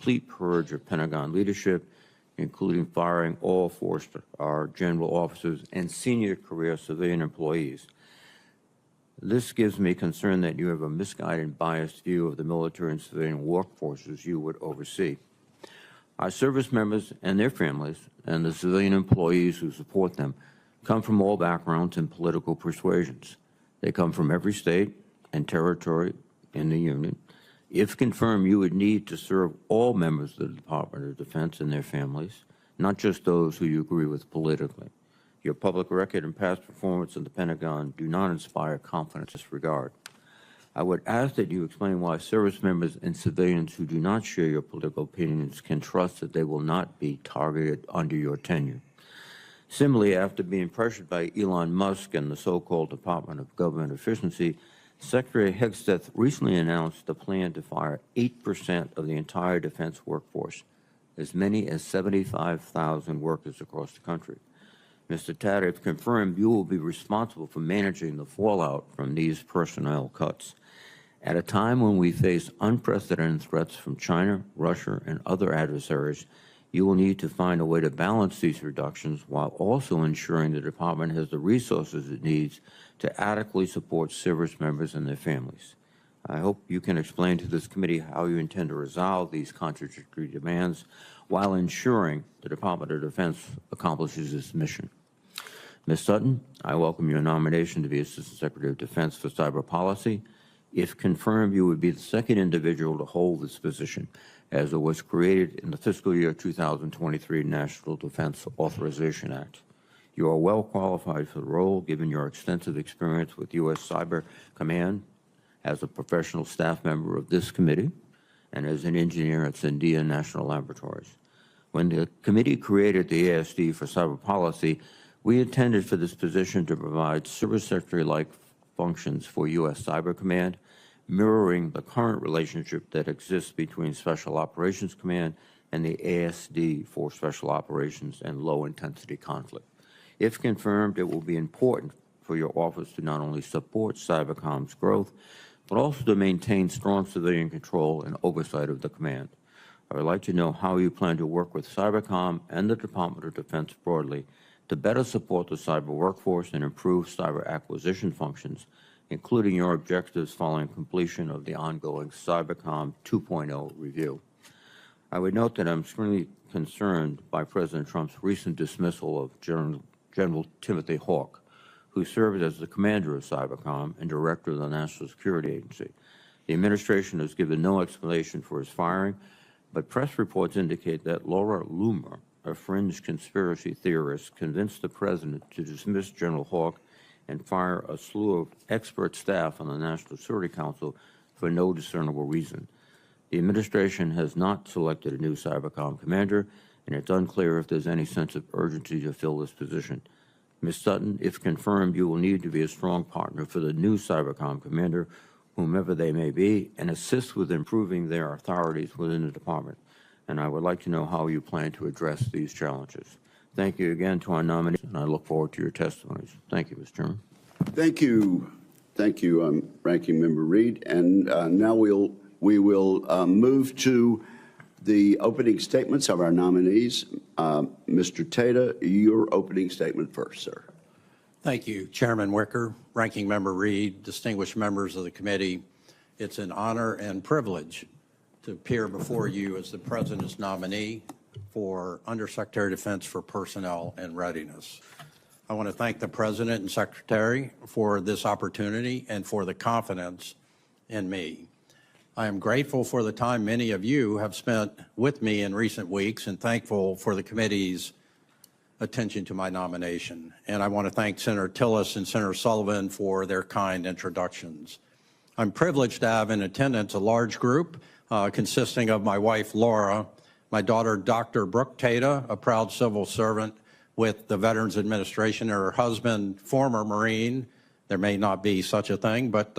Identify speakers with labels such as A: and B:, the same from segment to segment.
A: complete purge of Pentagon leadership, including firing all four-star general officers and senior career civilian employees. This gives me concern that you have a misguided and biased view of the military and civilian workforces you would oversee. Our service members and their families and the civilian employees who support them come from all backgrounds and political persuasions. They come from every state and territory in the Union. If confirmed, you would need to serve all members of the Department of Defense and their families, not just those who you agree with politically. Your public record and past performance in the Pentagon do not inspire confidence in this regard. I would ask that you explain why service members and civilians who do not share your political opinions can trust that they will not be targeted under your tenure. Similarly, after being pressured by Elon Musk and the so-called Department of Government Efficiency, Secretary Hegsteth recently announced a plan to fire 8% of the entire defense workforce, as many as 75,000 workers across the country. Mr. Tata, if confirmed, you will be responsible for managing the fallout from these personnel cuts. At a time when we face unprecedented threats from China, Russia, and other adversaries, you will need to find a way to balance these reductions while also ensuring the department has the resources it needs to adequately support service members and their families. I hope you can explain to this committee how you intend to resolve these contradictory demands while ensuring the Department of Defense accomplishes its mission. Ms. Sutton, I welcome your nomination to be Assistant Secretary of Defense for Cyber Policy. If confirmed, you would be the second individual to hold this position, as it was created in the fiscal year 2023 National Defense Authorization Act. You are well qualified for the role, given your extensive experience with U.S. Cyber Command as a professional staff member of this committee and as an engineer at Sandia National Laboratories. When the committee created the ASD for Cyber Policy, we intended for this position to provide service secretary-like functions for U.S. Cyber Command, mirroring the current relationship that exists between Special Operations Command and the ASD for Special Operations and Low-Intensity Conflict. If confirmed, it will be important for your office to not only support Cybercom's growth, but also to maintain strong civilian control and oversight of the command. I would like to know how you plan to work with Cybercom and the Department of Defense broadly to better support the cyber workforce and improve cyber acquisition functions, including your objectives following completion of the ongoing Cybercom 2.0 review. I would note that I'm extremely concerned by President Trump's recent dismissal of General Timothy Hawk, who served as the commander of Cybercom and director of the National Security Agency. The administration has given no explanation for his firing, but press reports indicate that Laura Loomer, a fringe conspiracy theorist, convinced the president to dismiss General Hawk and fire a slew of expert staff on the National Security Council for no discernible reason. The administration has not selected a new Cybercom commander, and it's unclear if there's any sense of urgency to fill this position. Ms. Sutton, if confirmed, you will need to be a strong partner for the new Cybercom commander, whomever they may be, and assist with improving their authorities within the department. And I would like to know how you plan to address these challenges. Thank you again to our nominees, and I look forward to your testimonies. Thank you, Mr. Chairman.
B: Thank you. Thank you, Ranking Member Reed. And now we will move to the opening statements of our nominees. Mr. Tata, your opening statement first, sir.
C: Thank you, Chairman Wicker, Ranking Member Reed, distinguished members of the committee. It's an honor and privilege to appear before you as the President's nominee for Undersecretary of Defense for Personnel and Readiness. I want to thank the President and Secretary for this opportunity and for the confidence in me. I am grateful for the time many of you have spent with me in recent weeks and thankful for the committee's attention to my nomination. And I want to thank Senator Tillis and Senator Sullivan for their kind introductions. I'm privileged to have in attendance a large group consisting of my wife, Laura, my daughter, Dr. Brooke Tata, a proud civil servant with the Veterans Administration, and her husband, former Marine. There may not be such a thing, but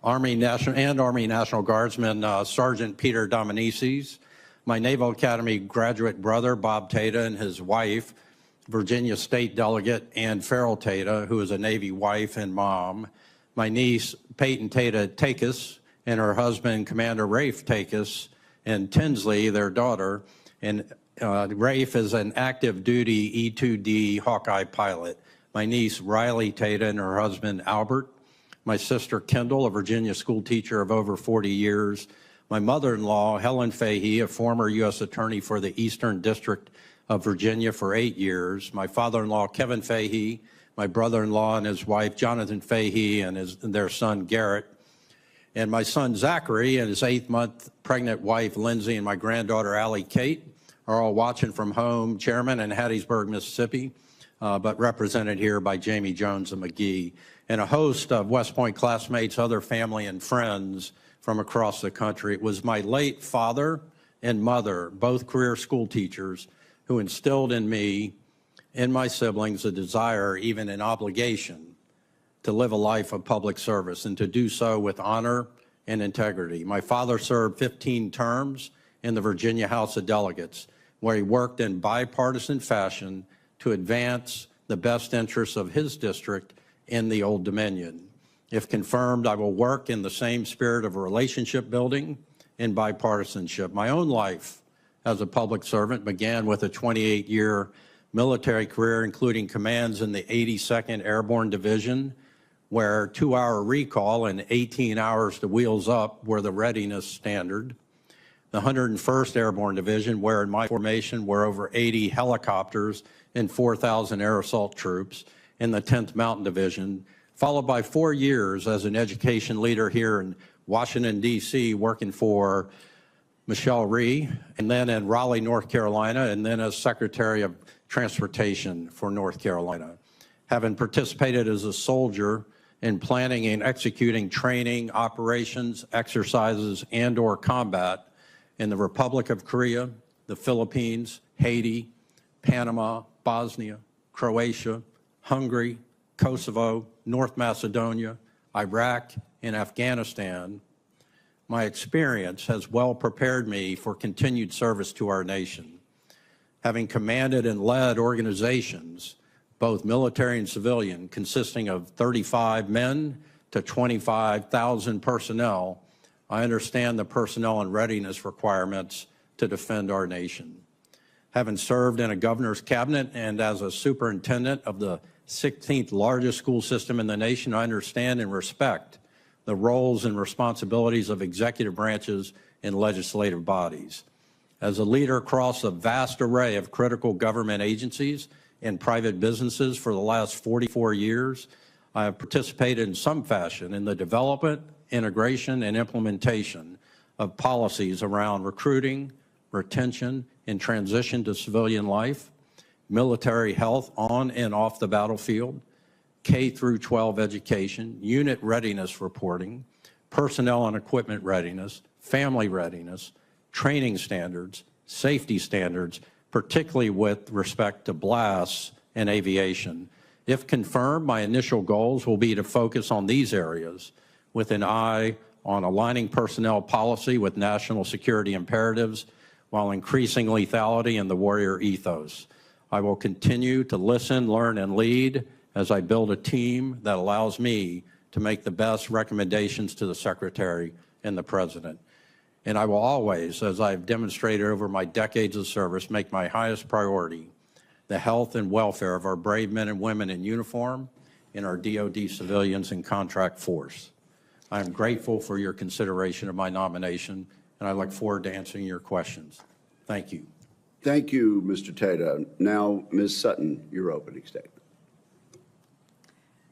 C: Army National Guardsman Sergeant Peter Dominicis, my Naval Academy graduate brother, Bob Tata, and his wife, Virginia State Delegate Ann Farrell Tata, who is a Navy wife and mom, my niece, Peyton Tata Takis, and her husband, Commander Rafe Takis, and Tinsley, their daughter. And Rafe is an active duty E-2D Hawkeye pilot. My niece, Riley Tata, and her husband, Albert. My sister, Kendall, a Virginia school teacher of over 40 years. My mother-in-law, Helen Fahey, a former U.S. attorney for the Eastern District of Virginia for 8 years. My father-in-law, Kevin Fahey, my brother-in-law and his wife, Jonathan Fahey, and their son, Garrett. And my son, Zachary, and his 8-month pregnant wife, Lindsay, and my granddaughter, Allie Kate, are all watching from home, Chairman, in Hattiesburg, Mississippi, but represented here by Jamie Jones and McGee, and a host of West Point classmates, other family and friends from across the country. It was my late father and mother, both career school teachers, who instilled in me and my siblings a desire, even an obligation, to live a life of public service and to do so with honor and integrity. My father served 15 terms in the Virginia House of Delegates, where he worked in bipartisan fashion to advance the best interests of his district in the Old Dominion. If confirmed, I will work in the same spirit of relationship building and bipartisanship. My own life as a public servant began with a 28-year military career, including commands in the 82nd Airborne Division, where 2-hour recall and 18 hours to wheels up were the readiness standard. The 101st Airborne Division, where in my formation were over 80 helicopters and 4,000 air assault troops, in the 10th Mountain Division, followed by 4 years as an education leader here in Washington, D.C., working for Michelle Rhee, and then in Raleigh, North Carolina, and then as Secretary of Transportation for North Carolina. Having participated as a soldier in planning and executing training, operations, exercises, and/or combat in the Republic of Korea, the Philippines, Haiti, Panama, Bosnia, Croatia, Hungary, Kosovo, North Macedonia, Iraq, and Afghanistan, my experience has well prepared me for continued service to our nation. Having commanded and led organizations, both military and civilian, consisting of 35 men to 25,000 personnel, I understand the personnel and readiness requirements to defend our nation. Having served in a governor's cabinet and as a superintendent of the 16th largest school system in the nation, I understand and respect the roles and responsibilities of executive branches and legislative bodies. As a leader across a vast array of critical government agencies and private businesses for the last 44 years, I have participated in some fashion in the development, integration, and implementation of policies around recruiting, retention, and transition to civilian life, military health on and off the battlefield, K through 12 education, unit readiness reporting, personnel and equipment readiness, family readiness, training standards, safety standards, particularly with respect to blasts and aviation. If confirmed, my initial goals will be to focus on these areas with an eye on aligning personnel policy with national security imperatives while increasing lethality in the warrior ethos. I will continue to listen, learn, and lead as I build a team that allows me to make the best recommendations to the Secretary and the President. And I will always, as I've demonstrated over my decades of service, make my highest priority the health and welfare of our brave men and women in uniform and our DoD civilians and contract force. I am grateful for your consideration of my nomination, and I look forward to answering your questions. Thank you.
B: Thank you, Mr. Tata. Now, Ms. Sutton, your opening statement.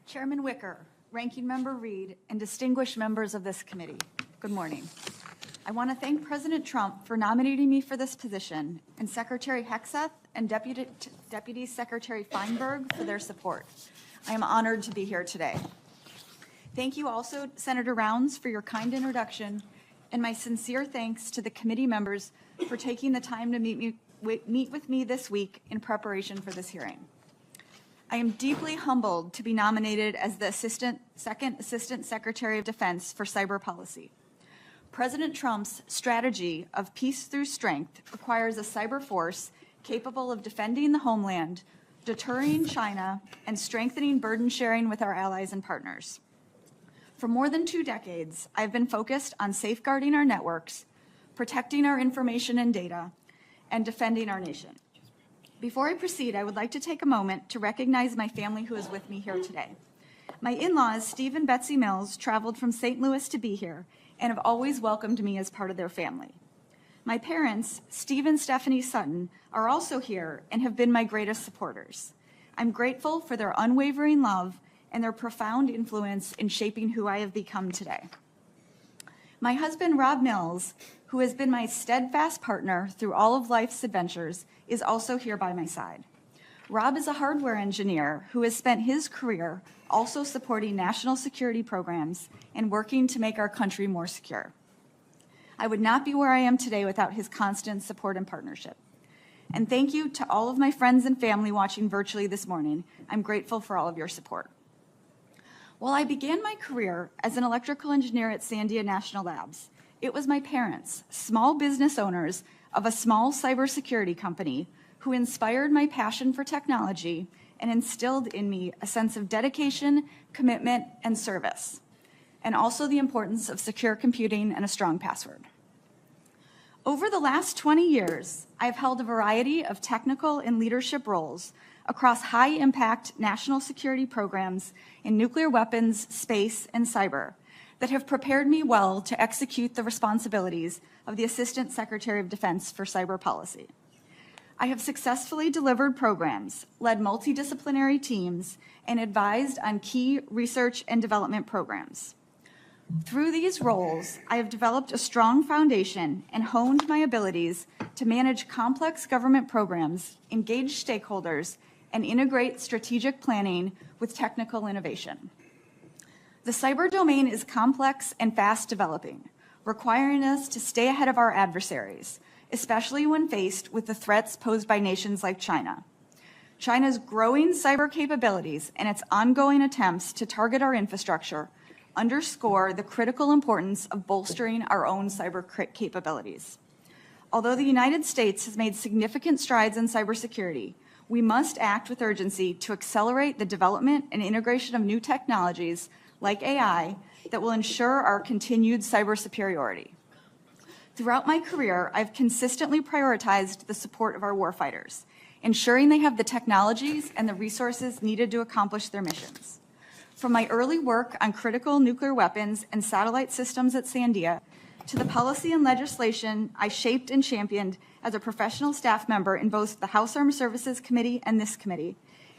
D: Chairman Wicker, Ranking Member Reed, and distinguished members of this committee, good morning. I want to thank President Trump for nominating me for this position and Secretary Hexeth and Deputy Secretary Feinberg for their support. I am honored to be here today. Thank you also, Senator Rounds, for your kind introduction, and my sincere thanks to the committee members for taking the time to meet with me this week in preparation for this hearing. I am deeply humbled to be nominated as the Second Assistant Secretary of Defense for Cyber Policy. President Trump's strategy of peace through strength requires a cyber force capable of defending the homeland, deterring China, and strengthening burden sharing with our allies and partners. For more than 2 decades, I've been focused on safeguarding our networks, protecting our information and data, and defending our nation. Before I proceed, I would like to take a moment to recognize my family who is with me here today. My in-laws, Steve and Betsy Mills, traveled from St. Louis to be here and have always welcomed me as part of their family. My parents, Steve and Stephanie Sutton, are also here and have been my greatest supporters. I'm grateful for their unwavering love and their profound influence in shaping who I have become today. My husband, Rob Mills, who has been my steadfast partner through all of life's adventures, is also here by my side. Rob is a hardware engineer who has spent his career also supporting national security programs and working to make our country more secure. I would not be where I am today without his constant support and partnership. And thank you to all of my friends and family watching virtually this morning. I'm grateful for all of your support. While I began my career as an electrical engineer at Sandia National Labs, it was my parents, small business owners of a small cybersecurity company, who inspired my passion for technology and instilled in me a sense of dedication, commitment, and service, and also the importance of secure computing and a strong password. Over the last 20 years, I've held a variety of technical and leadership roles across high-impact national security programs in nuclear weapons, space, and cyber that have prepared me well to execute the responsibilities of the Assistant Secretary of Defense for Cyber Policy. I have successfully delivered programs, led multidisciplinary teams, and advised on key research and development programs. Through these roles, I have developed a strong foundation and honed my abilities to manage complex government programs, engage stakeholders, and integrate strategic planning with technical innovation. The cyber domain is complex and fast developing, requiring us to stay ahead of our adversaries, especially when faced with the threats posed by nations like China. China's growing cyber capabilities and its ongoing attempts to target our infrastructure underscore the critical importance of bolstering our own cyber capabilities. Although the United States has made significant strides in cybersecurity, we must act with urgency to accelerate the development and integration of new technologies like AI that will ensure our continued cyber superiority. Throughout my career, I've consistently prioritized the support of our warfighters, ensuring they have the technologies and the resources needed to accomplish their missions. From my early work on critical nuclear weapons and satellite systems at Sandia, to the policy and legislation I shaped and championed as a professional staff member in both the House Armed Services Committee and this committee,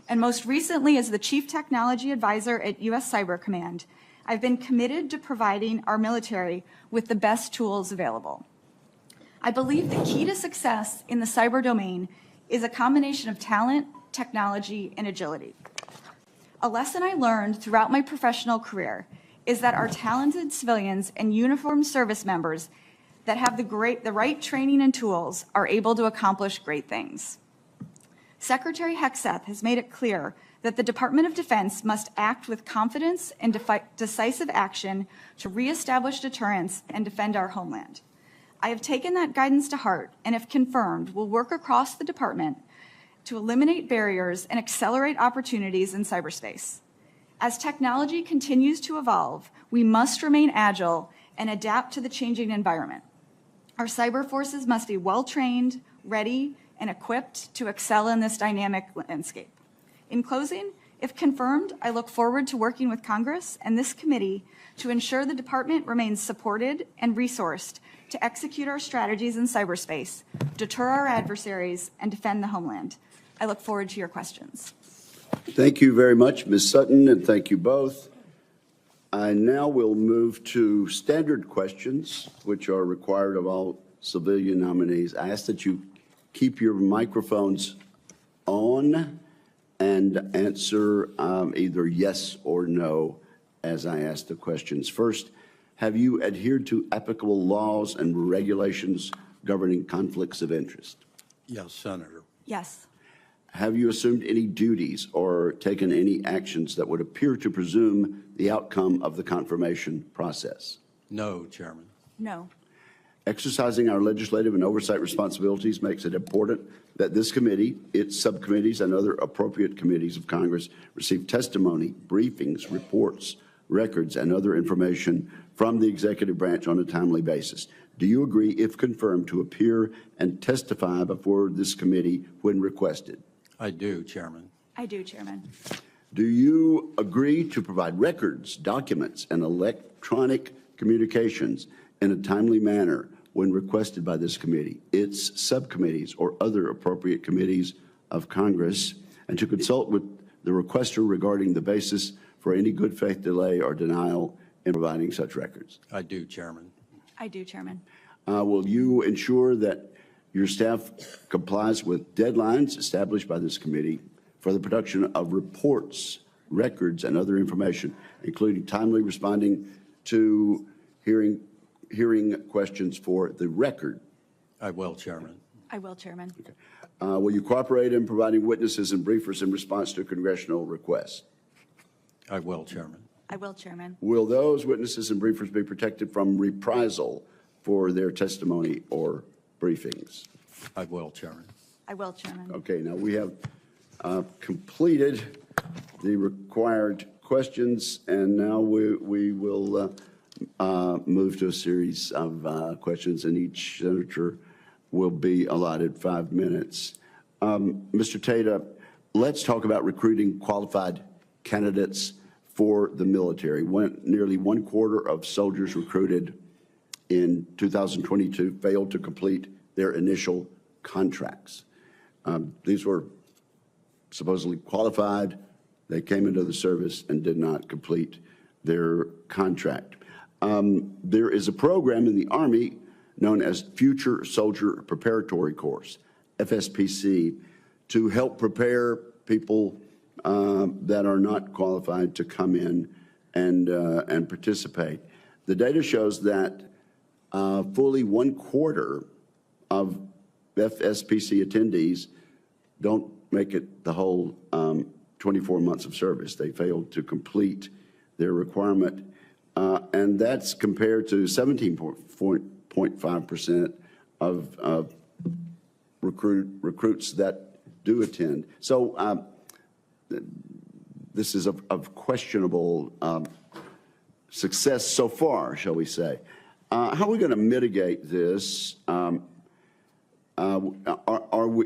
D: and most recently as the Chief Technology Advisor at U.S. Cyber Command, I've been committed to providing our military with the best tools available. I believe the key to success in the cyber domain is a combination of talent, technology, and agility. A lesson I learned throughout my professional career is that our talented civilians and uniformed service members that have the right training and tools are able to accomplish great things. Secretary Hegseth has made it clear that the Department of Defense must act with confidence and decisive action to reestablish deterrence and defend our homeland. I have taken that guidance to heart and, if confirmed, will work across the department to eliminate barriers and accelerate opportunities in cyberspace. As technology continues to evolve, we must remain agile and adapt to the changing environment. Our cyber forces must be well-trained, ready, and equipped to excel in this dynamic landscape. In closing, if confirmed, I look forward to working with Congress and this committee to ensure the department remains supported and resourced to execute our strategies in cyberspace, deter our adversaries, and defend the homeland. I look forward to your questions.
B: Thank you very much, Ms. Sutton, and thank you both. I now will move to standard questions, which are required of all civilian nominees. I ask that you keep your microphones on and answer either yes or no as I ask the questions. First, have you adhered to applicable laws and regulations governing conflicts of interest?
C: Yes, Senator.
D: Yes.
B: Have you assumed any duties or taken any actions that would appear to presume the outcome of the confirmation process?
C: No, Chairman.
D: No.
B: Exercising our legislative and oversight responsibilities makes it important that this committee, its subcommittees, and other appropriate committees of Congress receive testimony, briefings, reports, records, and other information from the executive branch on a timely basis. Do you agree, if confirmed, to appear and testify before this committee when requested?
C: I do, Chairman.
D: I do, Chairman.
B: Do you agree to provide records, documents, and electronic communications in a timely manner when requested by this committee, its subcommittees, or other appropriate committees of Congress, and to consult with the requester regarding the basis for any good faith delay or denial in providing such records?
C: I do, Chairman.
D: I do, Chairman.
B: Will you ensure that your staff complies with deadlines established by this committee for the production of reports, records, and other information, including timely responding to hearing questions for the record?
C: I will, Chairman.
D: I will, Chairman.
B: Okay. Will you cooperate in providing witnesses and briefers in response to congressional requests?
C: I will, Chairman.
D: I will, Chairman.
B: Will those witnesses and briefers be protected from reprisal for their testimony or briefings?
C: I will, Chairman.
D: I will, Chairman.
B: Okay, now we have completed the required questions, and now we will move to a series of questions, and each senator will be allotted 5 minutes. Mr. Tata, let's talk about recruiting qualified candidates for the military. Nearly 1/4 of soldiers recruited in 2022 failed to complete their initial contracts. These were supposedly qualified. They came into the service and did not complete their contract. There is a program in the Army known as Future Soldier Preparatory Course, FSPC, to help prepare people that are not qualified to come in and participate. The data shows that fully 1/4 of FSPC attendees don't make it the whole 24 months of service. They failed to complete their requirement, and that's compared to 17.5% of recruits that do attend. So this is of questionable success so far, shall we say. How are we going to mitigate this?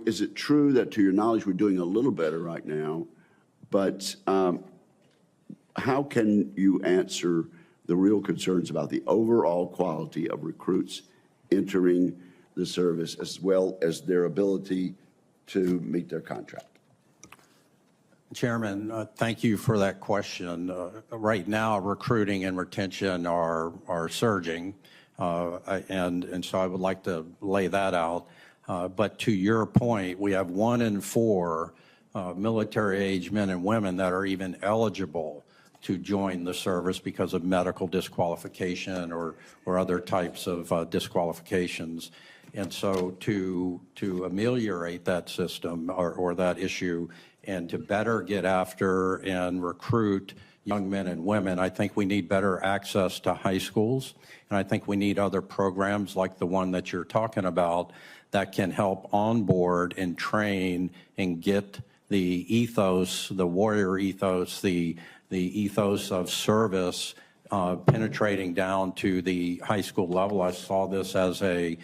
B: Is it true that, to your knowledge, we're doing a little better right now, but how can you answer the real concerns about the overall quality of recruits entering the service, as well as their ability to meet their contract?
C: Chairman, thank you for that question. Right now, recruiting and retention are surging, and so I would like to lay that out. But to your point, we have 1 in 4 military-age men and women that are even eligible to join the service because of medical disqualification or other types of disqualifications. And so to ameliorate that system or that issue and to better get after and recruit young men and women, I think we need better access to high schools. And I think we need other programs like the one that you're talking about that can help onboard and train and get the ethos, the warrior ethos, the ethos of service penetrating down to the high school level. I saw this as a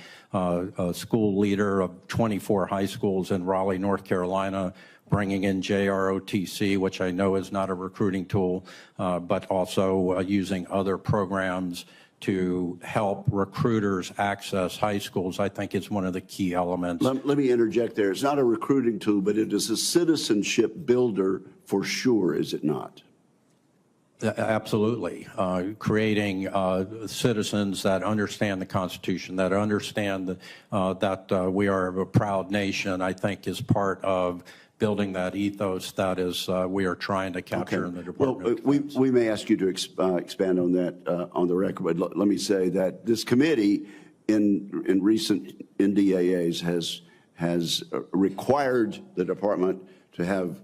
C: school leader of 24 high schools in Raleigh, North Carolina, bringing in JROTC, which I know is not a recruiting tool, but also using other programs to help recruiters access high schools. I think it's one of the key elements.
B: Let me interject there. It's not a recruiting tool, but it is a citizenship builder for sure, is it not?
C: Absolutely. Creating citizens that understand the Constitution, that understand that we are a proud nation, I think is part of building that ethos that is we are trying to capture in the Department of Defense.
B: We may ask you to expand on that on the record, but let me say that this committee in recent NDAAs has required the department to have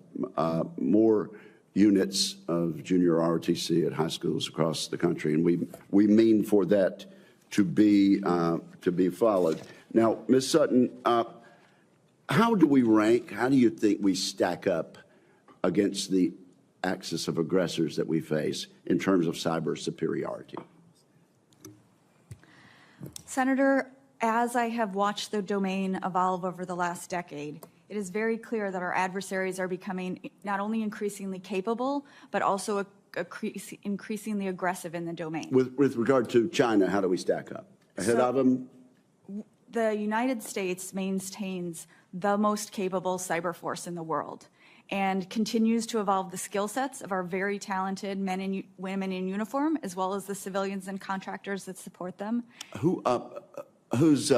B: more units of junior ROTC at high schools across the country, and we mean for that to be followed. Now, Ms. Sutton, how do we rank? How do you think we stack up against the axis of aggressors that we face in terms of cyber superiority?
D: Senator, as I have watched the domain evolve over the last decade, it is very clear that our adversaries are becoming not only increasingly capable, but also increasingly aggressive in the domain.
B: With regard to China, how do we stack up? Ahead of them?
D: The United States maintains the most capable cyber force in the world and continues to evolve the skill sets of our very talented men and women in uniform, as well as the civilians and contractors that support them.
B: Who's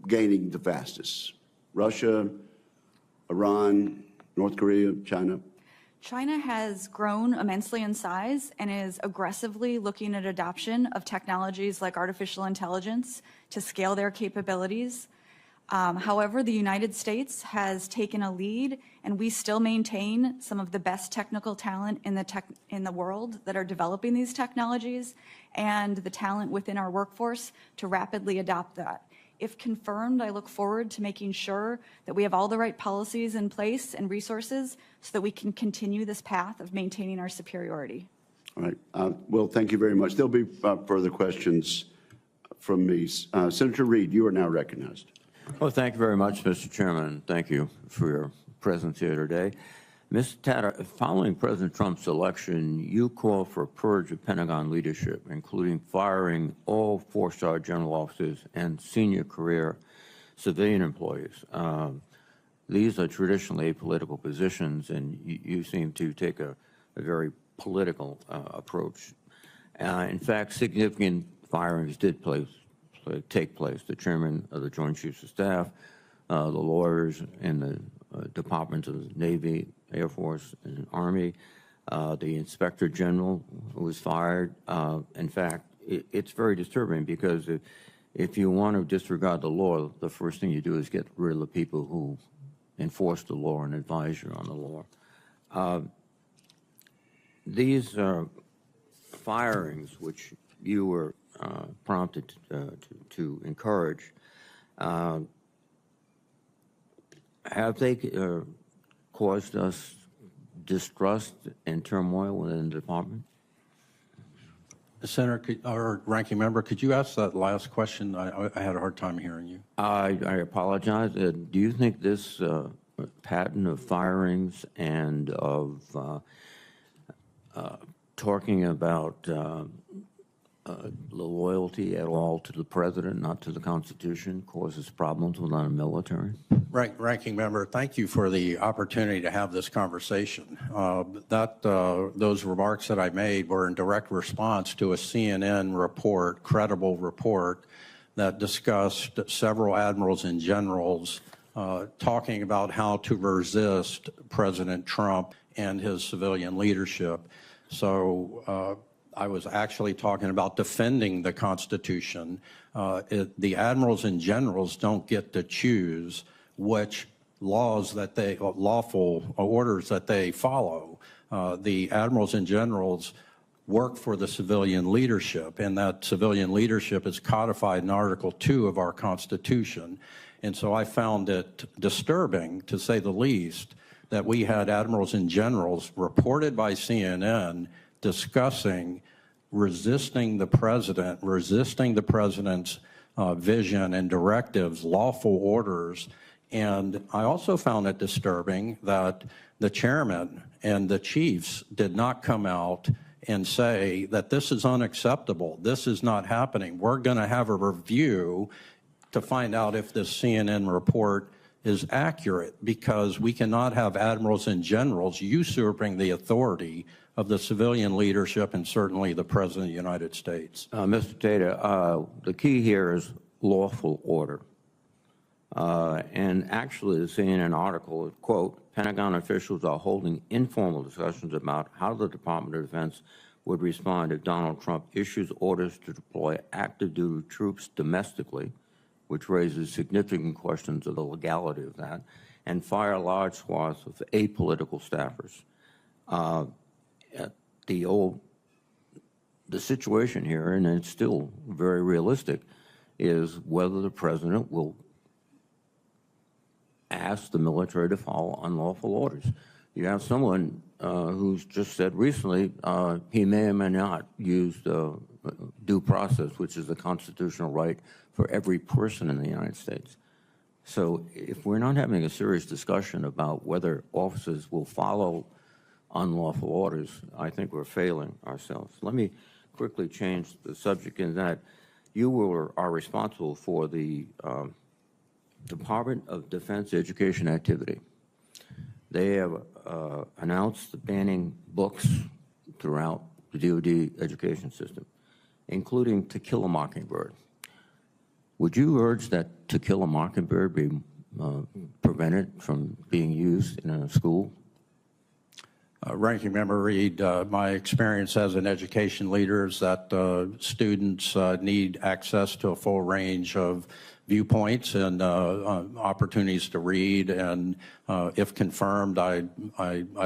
B: gaining the fastest? Russia, Iran, North Korea, China?
D: China has grown immensely in size and is aggressively looking at adoption of technologies like artificial intelligence to scale their capabilities. However, the United States has taken a lead, and we still maintain some of the best technical talent in the world that are developing these technologies and the talent within our workforce to rapidly adopt that. If confirmed, I look forward to making sure that we have all the right policies in place and resources so that we can continue this path of maintaining our superiority.
B: All right. Well, thank you very much. There'll be further questions from me. Senator Reid, you are now recognized.
A: Well, thank you very much, Mr. Chairman. Thank you for your presence here today. Mr. Tata, following President Trump's election, you called for a purge of Pentagon leadership, including firing all four-star general officers and senior career civilian employees. These are traditionally apolitical positions, and you seem to take a very political approach. In fact, significant firings did take place. The chairman of the Joint Chiefs of Staff, the lawyers in the Departments of the Navy, Air Force, and Army, the Inspector General was fired. In fact, it's very disturbing because if you want to disregard the law, the first thing you do is get rid of the people who enforce the law and advise you on the law. These firings, which you were prompted to encourage, have they caused us distrust and turmoil within the department?
C: Senator, or Ranking Member, could you ask that last question? I had a hard time hearing you.
A: I apologize. Do you think this pattern of firings and of talking about the loyalty at all to the president, not to the Constitution, causes problems within the military?
C: Ranking Member, thank you for the opportunity to have this conversation. Those remarks that I made were in direct response to a CNN report, credible report, that discussed several admirals and generals talking about how to resist President Trump and his civilian leadership. So I was actually talking about defending the Constitution. The admirals and generals don't get to choose which lawful orders that they follow. The admirals and generals work for the civilian leadership, and that civilian leadership is codified in Article 2 of our Constitution. And so I found it disturbing, to say the least, that we had admirals and generals reported by CNN discussing resisting the president's vision and directives, lawful orders. And I also found it disturbing that the chairman and the chiefs did not come out and say that this is unacceptable, this is not happening. We're going to have a review to find out if this CNN report is accurate, because we cannot have admirals and generals usurping the authority of the civilian leadership and certainly the President of the United States.
A: Mr. Tata, the key here is lawful order. And actually, the CNN article, quote, Pentagon officials are holding informal discussions about how the Department of Defense would respond if Donald Trump issues orders to deploy active duty troops domestically, which raises significant questions of the legality of that, and fire large swaths of apolitical staffers. The situation here, and it's still very realistic, is whether the president will ask the military to follow unlawful orders. You have someone who's just said recently he may or may not use due process, which is a constitutional right for every person in the United States. So if we're not having a serious discussion about whether officers will follow unlawful orders, I think we're failing ourselves. Let me quickly change the subject in that you are responsible for the Department of Defense education activity. They have announced banning books throughout the DoD education system, including To Kill a Mockingbird. Would you urge that To Kill a Mockingbird be prevented from being used in a school?
C: Ranking Member Reed, my experience as an education leader is that students need access to a full range of viewpoints and opportunities to read, and if confirmed, I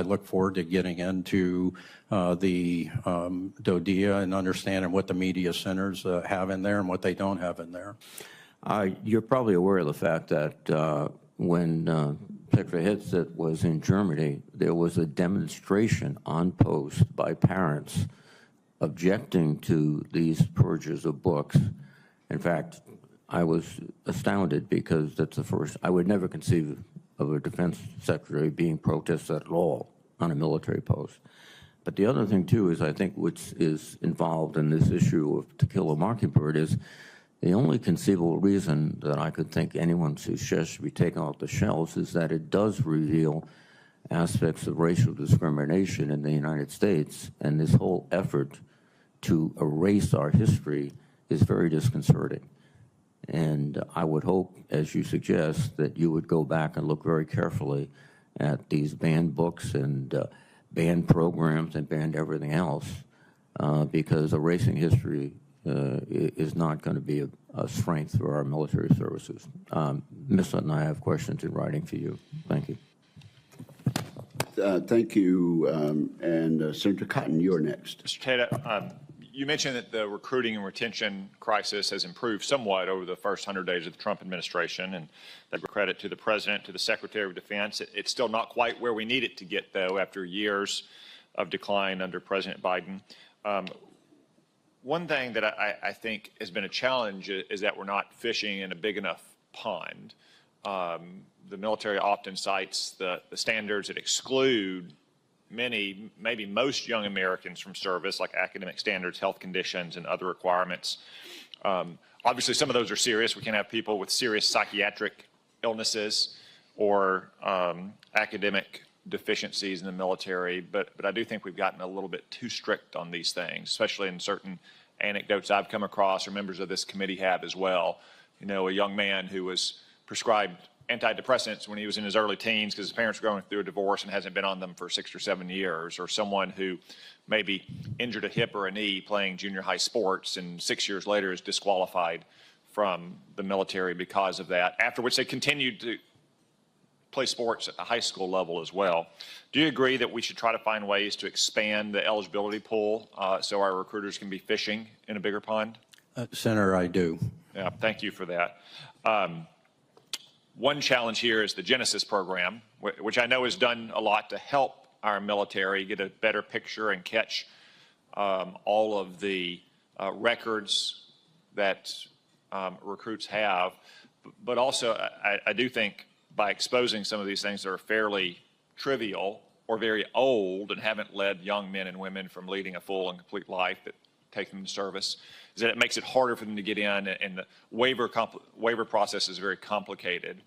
C: look forward to getting into the DoDEA and understanding what the media centers have in there and what they don't have in there.
A: You're probably aware of the fact that when Secretary Hegseth was in Germany, there was a demonstration on post by parents objecting to these purges of books. In fact, I was astounded because that's the first. I would never conceive of a defense secretary being protested at all on a military post. But the other thing, too, is I think which is involved in this issue of To Kill a Mockingbird is the only conceivable reason that I could think anyone suggests should be taken off the shelves is that it does reveal aspects of racial discrimination in the United States, and this whole effort to erase our history is very disconcerting. And I would hope, as you suggest, that you would go back and look very carefully at these banned books and banned programs and banned everything else, because erasing history is not going to be a strength for our military services. Ms. Sutton, I have questions in writing for you. Thank you.
B: Thank you. And Senator Cotton, you're next.
E: Mr. Tata, you mentioned that the recruiting and retention crisis has improved somewhat over the first 100 days of the Trump administration, and that credit to the President, to the Secretary of Defense. It's still not quite where we need it to get, though, after years of decline under President Biden. One thing that I think has been a challenge is that we're not fishing in a big enough pond. The military often cites the standards that exclude many, maybe most young Americans from service, like academic standards, health conditions, and other requirements. Obviously, some of those are serious. We can have people with serious psychiatric illnesses or academic deficiencies in the military, but I do think we've gotten a little bit too strict on these things, especially in certain anecdotes I've come across or members of this committee have as well. You know, a young man who was prescribed antidepressants when he was in his early teens because his parents were going through a divorce and hasn't been on them for 6 or 7 years, or someone who maybe injured a hip or a knee playing junior high sports and 6 years later is disqualified from the military because of that, after which they continued to play sports at the high school level as well. Do you agree that we should try to find ways to expand the eligibility pool so our recruiters can be fishing in a bigger pond?
C: Senator, I do.
E: Yeah, thank you for that. One challenge here is the Genesis program, which I know has done a lot to help our military get a better picture and catch all of the records that recruits have. But also, I do think by exposing some of these things that are fairly trivial or very old and haven't led young men and women from leading a full and complete life that take them to service, is that it makes it harder for them to get in, and the waiver process is very complicated.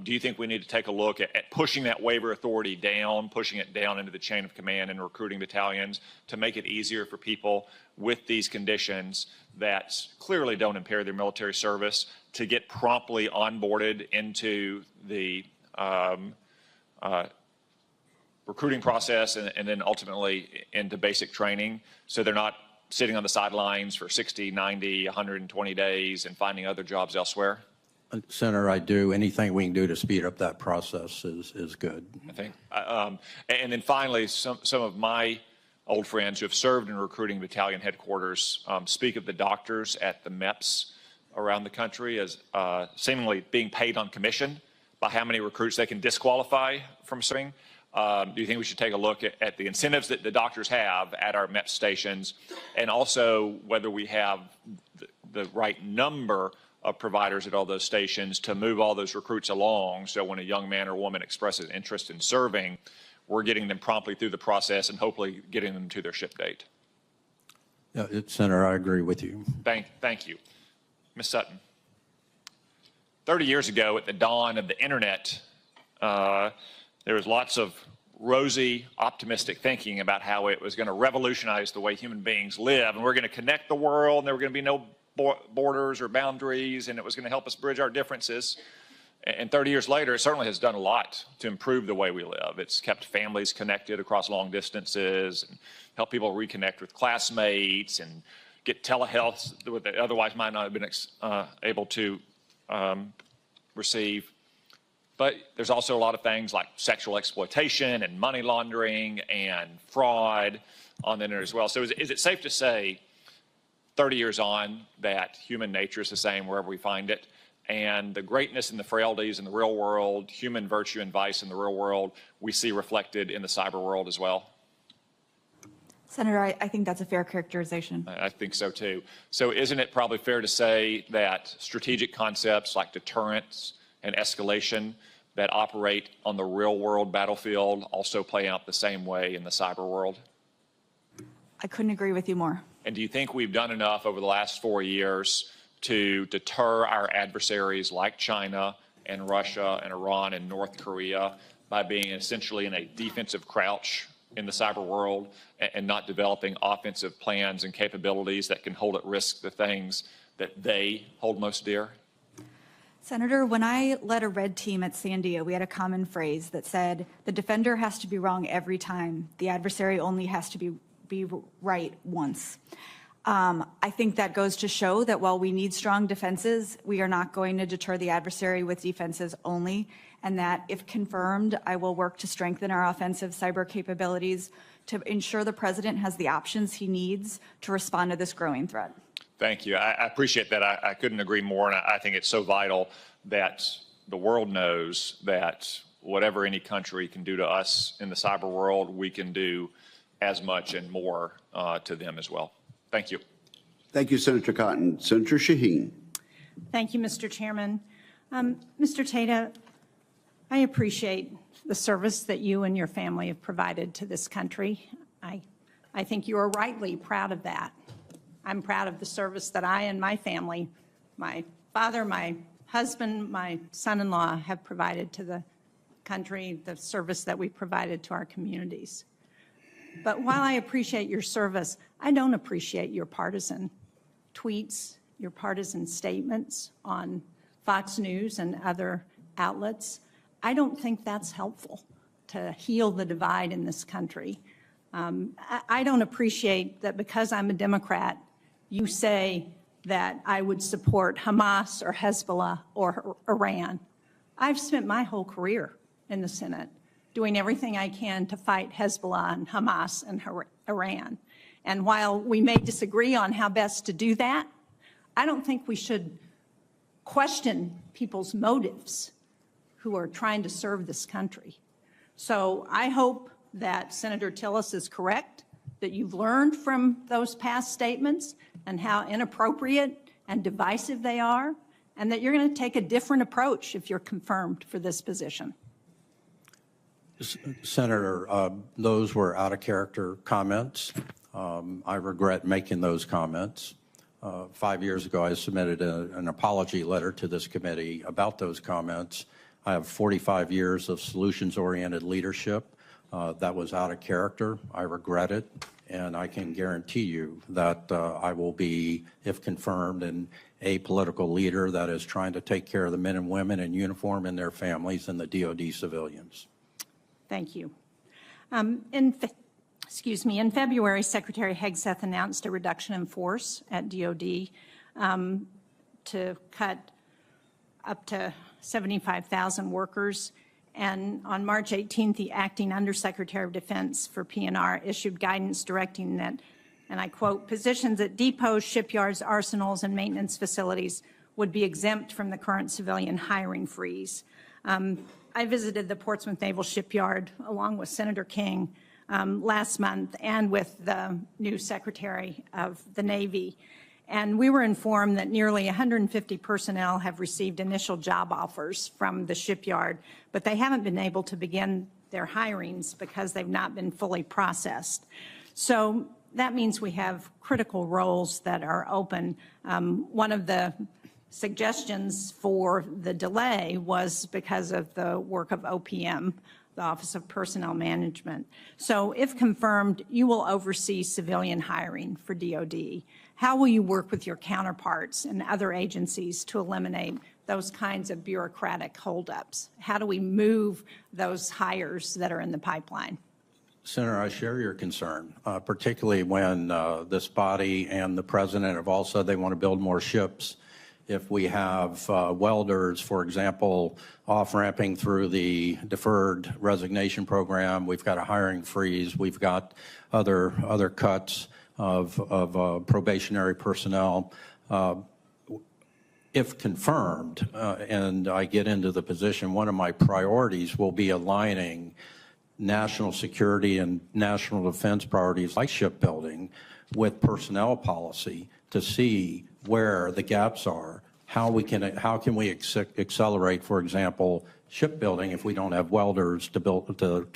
E: Do you think we need to take a look at pushing that waiver authority down, pushing it down into the chain of command and recruiting battalions to make it easier for people with these conditions that clearly don't impair their military service to get promptly onboarded into the recruiting process and then ultimately into basic training, so they're not sitting on the sidelines for 60, 90, 120 days and finding other jobs elsewhere?
C: Senator, I do. Anything we can do to speed up that process is good.
E: I think. And then finally, some of my old friends who have served in recruiting battalion headquarters speak of the doctors at the MEPS around the country as seemingly being paid on commission by how many recruits they can disqualify from serving. Do you think we should take a look at the incentives that the doctors have at our MEP stations, and also whether we have the right number of providers at all those stations to move all those recruits along, so when a young man or woman expresses interest in serving, we're getting them promptly through the process and hopefully getting them to their ship date?
C: Yeah, Senator, I agree with you.
E: Thank you. Ms. Sutton. 30 years ago, at the dawn of the internet, there was lots of rosy, optimistic thinking about how it was going to revolutionize the way human beings live, and we're going to connect the world, and there were going to be no borders or boundaries, and it was going to help us bridge our differences. And 30 years later, it certainly has done a lot to improve the way we live. It's kept families connected across long distances and helped people reconnect with classmates and get telehealth that they otherwise might not have been able to receive. But there's also a lot of things like sexual exploitation and money laundering and fraud on the internet as well. So is it safe to say, 30 years on, that human nature is the same wherever we find it, and the greatness and the frailties in the real world, human virtue and vice in the real world, we see reflected in the cyber world as well?
D: Senator, I think that's a fair characterization.
E: I think so too. So isn't it probably fair to say that strategic concepts like deterrence and escalation that operate on the real world battlefield also play out the same way in the cyber world?
D: I couldn't agree with you more.
E: And do you think we've done enough over the last 4 years to deter our adversaries like China and Russia and Iran and North Korea by being essentially in a defensive crouch in the cyber world and not developing offensive plans and capabilities that can hold at risk the things that they hold most dear?
D: Senator, when I led a red team at Sandia, we had a common phrase that said, the defender has to be wrong every time. The adversary only has to be right once. I think that goes to show that while we need strong defenses, we are not going to deter the adversary with defenses only, and that if confirmed, I will work to strengthen our offensive cyber capabilities to ensure the president has the options he needs to respond to this growing threat.
E: Thank you. I appreciate that. I couldn't agree more, and I think it's so vital that the world knows that whatever any country can do to us in the cyber world, we can do as much and more to them as well. Thank you.
B: Thank you, Senator Cotton. Senator Shaheen.
F: Thank you, Mr. Chairman. Mr. Tata, I appreciate the service that you and your family have provided to this country. I think you are rightly proud of that. I'm proud of the service that I and my family, my father, my husband, my son-in-law have provided to the country, the service that we provided to our communities. But while I appreciate your service, I don't appreciate your partisan tweets, your partisan statements on Fox News and other outlets. I don't think that's helpful to heal the divide in this country. I don't appreciate that because I'm a Democrat, you say that I would support Hamas or Hezbollah or Iran. I've spent my whole career in the Senate doing everything I can to fight Hezbollah and Hamas and Iran. And while we may disagree on how best to do that, I don't think we should question people's motives who are trying to serve this country. So I hope that Senator Tillis is correct, that you've learned from those past statements and how inappropriate and divisive they are, and that you're going to take a different approach if you're confirmed for this position.
C: Senator, those were out-of-character comments. I regret making those comments. 5 years ago, I submitted an apology letter to this committee about those comments. I have 45 years of solutions-oriented leadership. That was out of character. I regret it, and I can guarantee you that I will be, if confirmed, an apolitical leader that is trying to take care of the men and women in uniform and their families and the DoD civilians.
F: Thank you. In February, Secretary Hegseth announced a reduction in force at DoD to cut up to 75,000 workers. And on March 18th, the acting Undersecretary of Defense for P&R issued guidance directing that, and I quote, positions at depots, shipyards, arsenals, and maintenance facilities would be exempt from the current civilian hiring freeze. I visited the Portsmouth Naval Shipyard along with Senator King last month and with the new Secretary of the Navy. And we were informed that nearly 150 personnel have received initial job offers from the shipyard, but they haven't been able to begin their hirings because they've not been fully processed. So that means we have critical roles that are open. One of the suggestions for the delay was because of the work of OPM, the Office of Personnel Management. So if confirmed, you will oversee civilian hiring for DOD. How will you work with your counterparts and other agencies to eliminate those kinds of bureaucratic holdups? How do we move those hires that are in the pipeline?
C: Senator, I share your concern, particularly when this body and the president have all said they want to build more ships. If we have welders, for example, off-ramping through the deferred resignation program, we've got a hiring freeze, we've got other cuts of probationary personnel. If confirmed, and I get into the position, one of my priorities will be aligning national security and national defense priorities like shipbuilding with personnel policy to see where the gaps are, how can we accelerate, for example, shipbuilding if we don't have welders to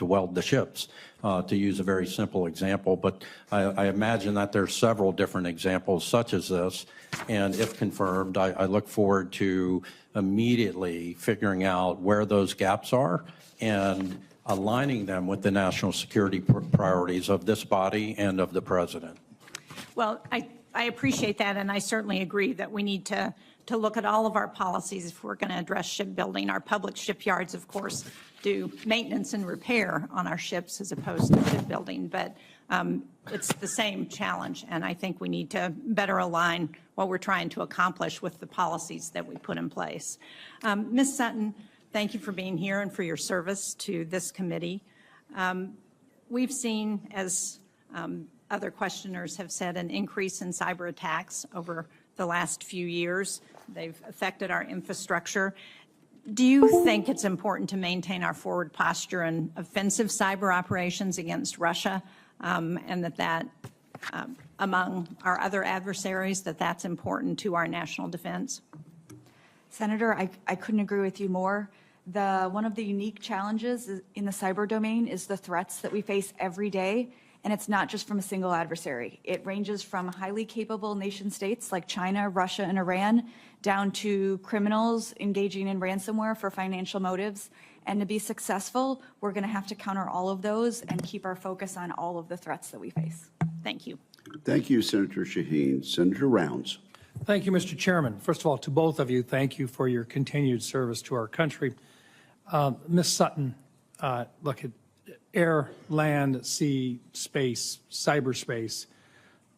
C: weld the ships, to use a very simple example. But I imagine that there's several different examples such as this, and if confirmed, I look forward to immediately figuring out where those gaps are and aligning them with the national security priorities of this body and of the president.
F: Well, I appreciate that, and I certainly agree that we need to look at all of our policies if we're going to address shipbuilding. Our public shipyards, of course, do maintenance and repair on our ships as opposed to shipbuilding, but it's the same challenge, and I think we need to better align what we're trying to accomplish with the policies that we put in place. Ms. Sutton, thank you for being here and for your service to this committee. We've seen, as other questioners have said, an increase in cyber attacks over the last few years. They've affected our infrastructure. Do you think it's important to maintain our forward posture in offensive cyber operations against Russia, and that among our other adversaries, that's important to our national defense?
D: Senator, I couldn't agree with you more. One of the unique challenges in the cyber domain is the threats that we face every day. And it's not just from a single adversary. It ranges from highly capable nation states like China, Russia, and Iran, down to criminals engaging in ransomware for financial motives. And to be successful, we're going to have to counter all of those and keep our focus on all of the threats that we face.
F: Thank you.
B: Thank you, Senator Shaheen. Senator Rounds.
G: Thank you, Mr. Chairman. First of all, to both of you, thank you for your continued service to our country. Ms. Sutton, look at air, land, sea, space, cyberspace.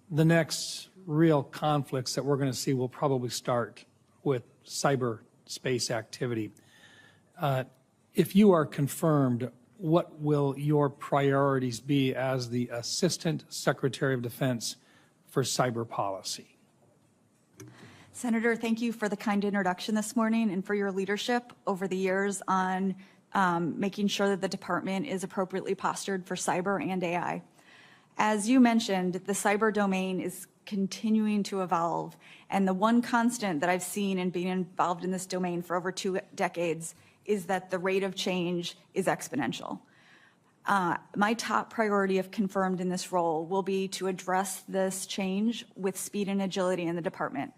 G: The next real conflicts that we're going to see will probably start with cyberspace activity. If you are confirmed, what will your priorities be as the Assistant Secretary of Defense for cyber policy?
D: Senator, thank you for the kind introduction this morning and for your leadership over the years on making sure that the department is appropriately postured for cyber and AI. As you mentioned, the cyber domain is continuing to evolve, and the one constant that I've seen in being involved in this domain for over 2 decades is that the rate of change is exponential. My top priority, if confirmed in this role, will be to address this change with speed and agility in the department.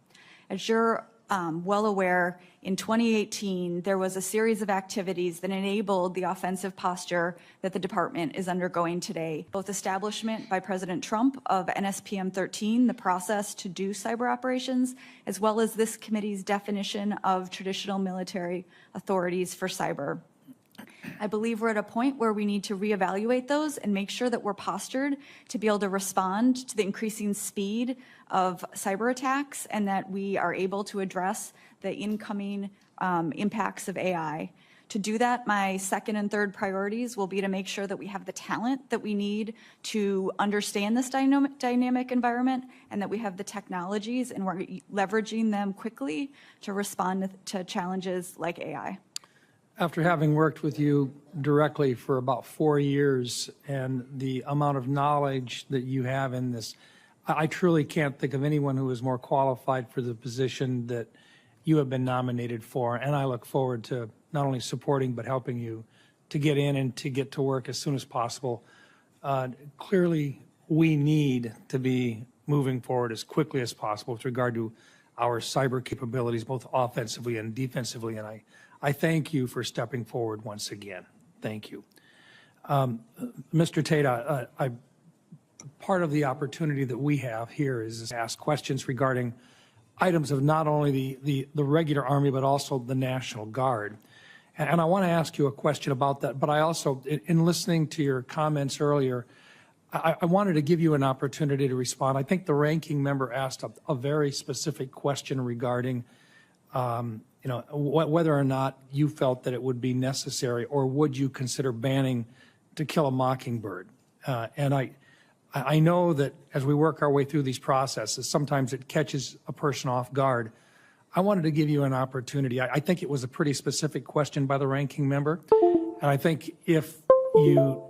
D: As you're well aware, in 2018, there was a series of activities that enabled the offensive posture that the department is undergoing today. Both establishment by President Trump of NSPM 13, the process to do cyber operations, as well as this committee's definition of traditional military authorities for cyber. I believe we're at a point where we need to reevaluate those and make sure that we're postured to be able to respond to the increasing speed of cyber attacks and that we are able to address the incoming impacts of AI. To do that, my second and third priorities will be to make sure that we have the talent that we need to understand this dynamic environment and that we have the technologies and we're leveraging them quickly to respond to challenges like AI.
G: After having worked with you directly for about 4 years and the amount of knowledge that you have in this, I truly can't think of anyone who is more qualified for the position that you have been nominated for. And I look forward to not only supporting but helping you to get in and to get to work as soon as possible. Clearly, we need to be moving forward as quickly as possible with regard to our cyber capabilities, both offensively and defensively. And I thank you for stepping forward once again. Thank you. Mr. Tata, part of the opportunity that we have here is to ask questions regarding items of not only the regular Army, but also the National Guard. And I want to ask you a question about that, but I also, in listening to your comments earlier, I wanted to give you an opportunity to respond. I think the ranking member asked a very specific question regarding whether or not you felt that it would be necessary, or would you consider banning To Kill a Mockingbird? And I know that as we work our way through these processes, sometimes it catches a person off guard. I wanted to give you an opportunity. I think it was a pretty specific question by the ranking member, and I think if you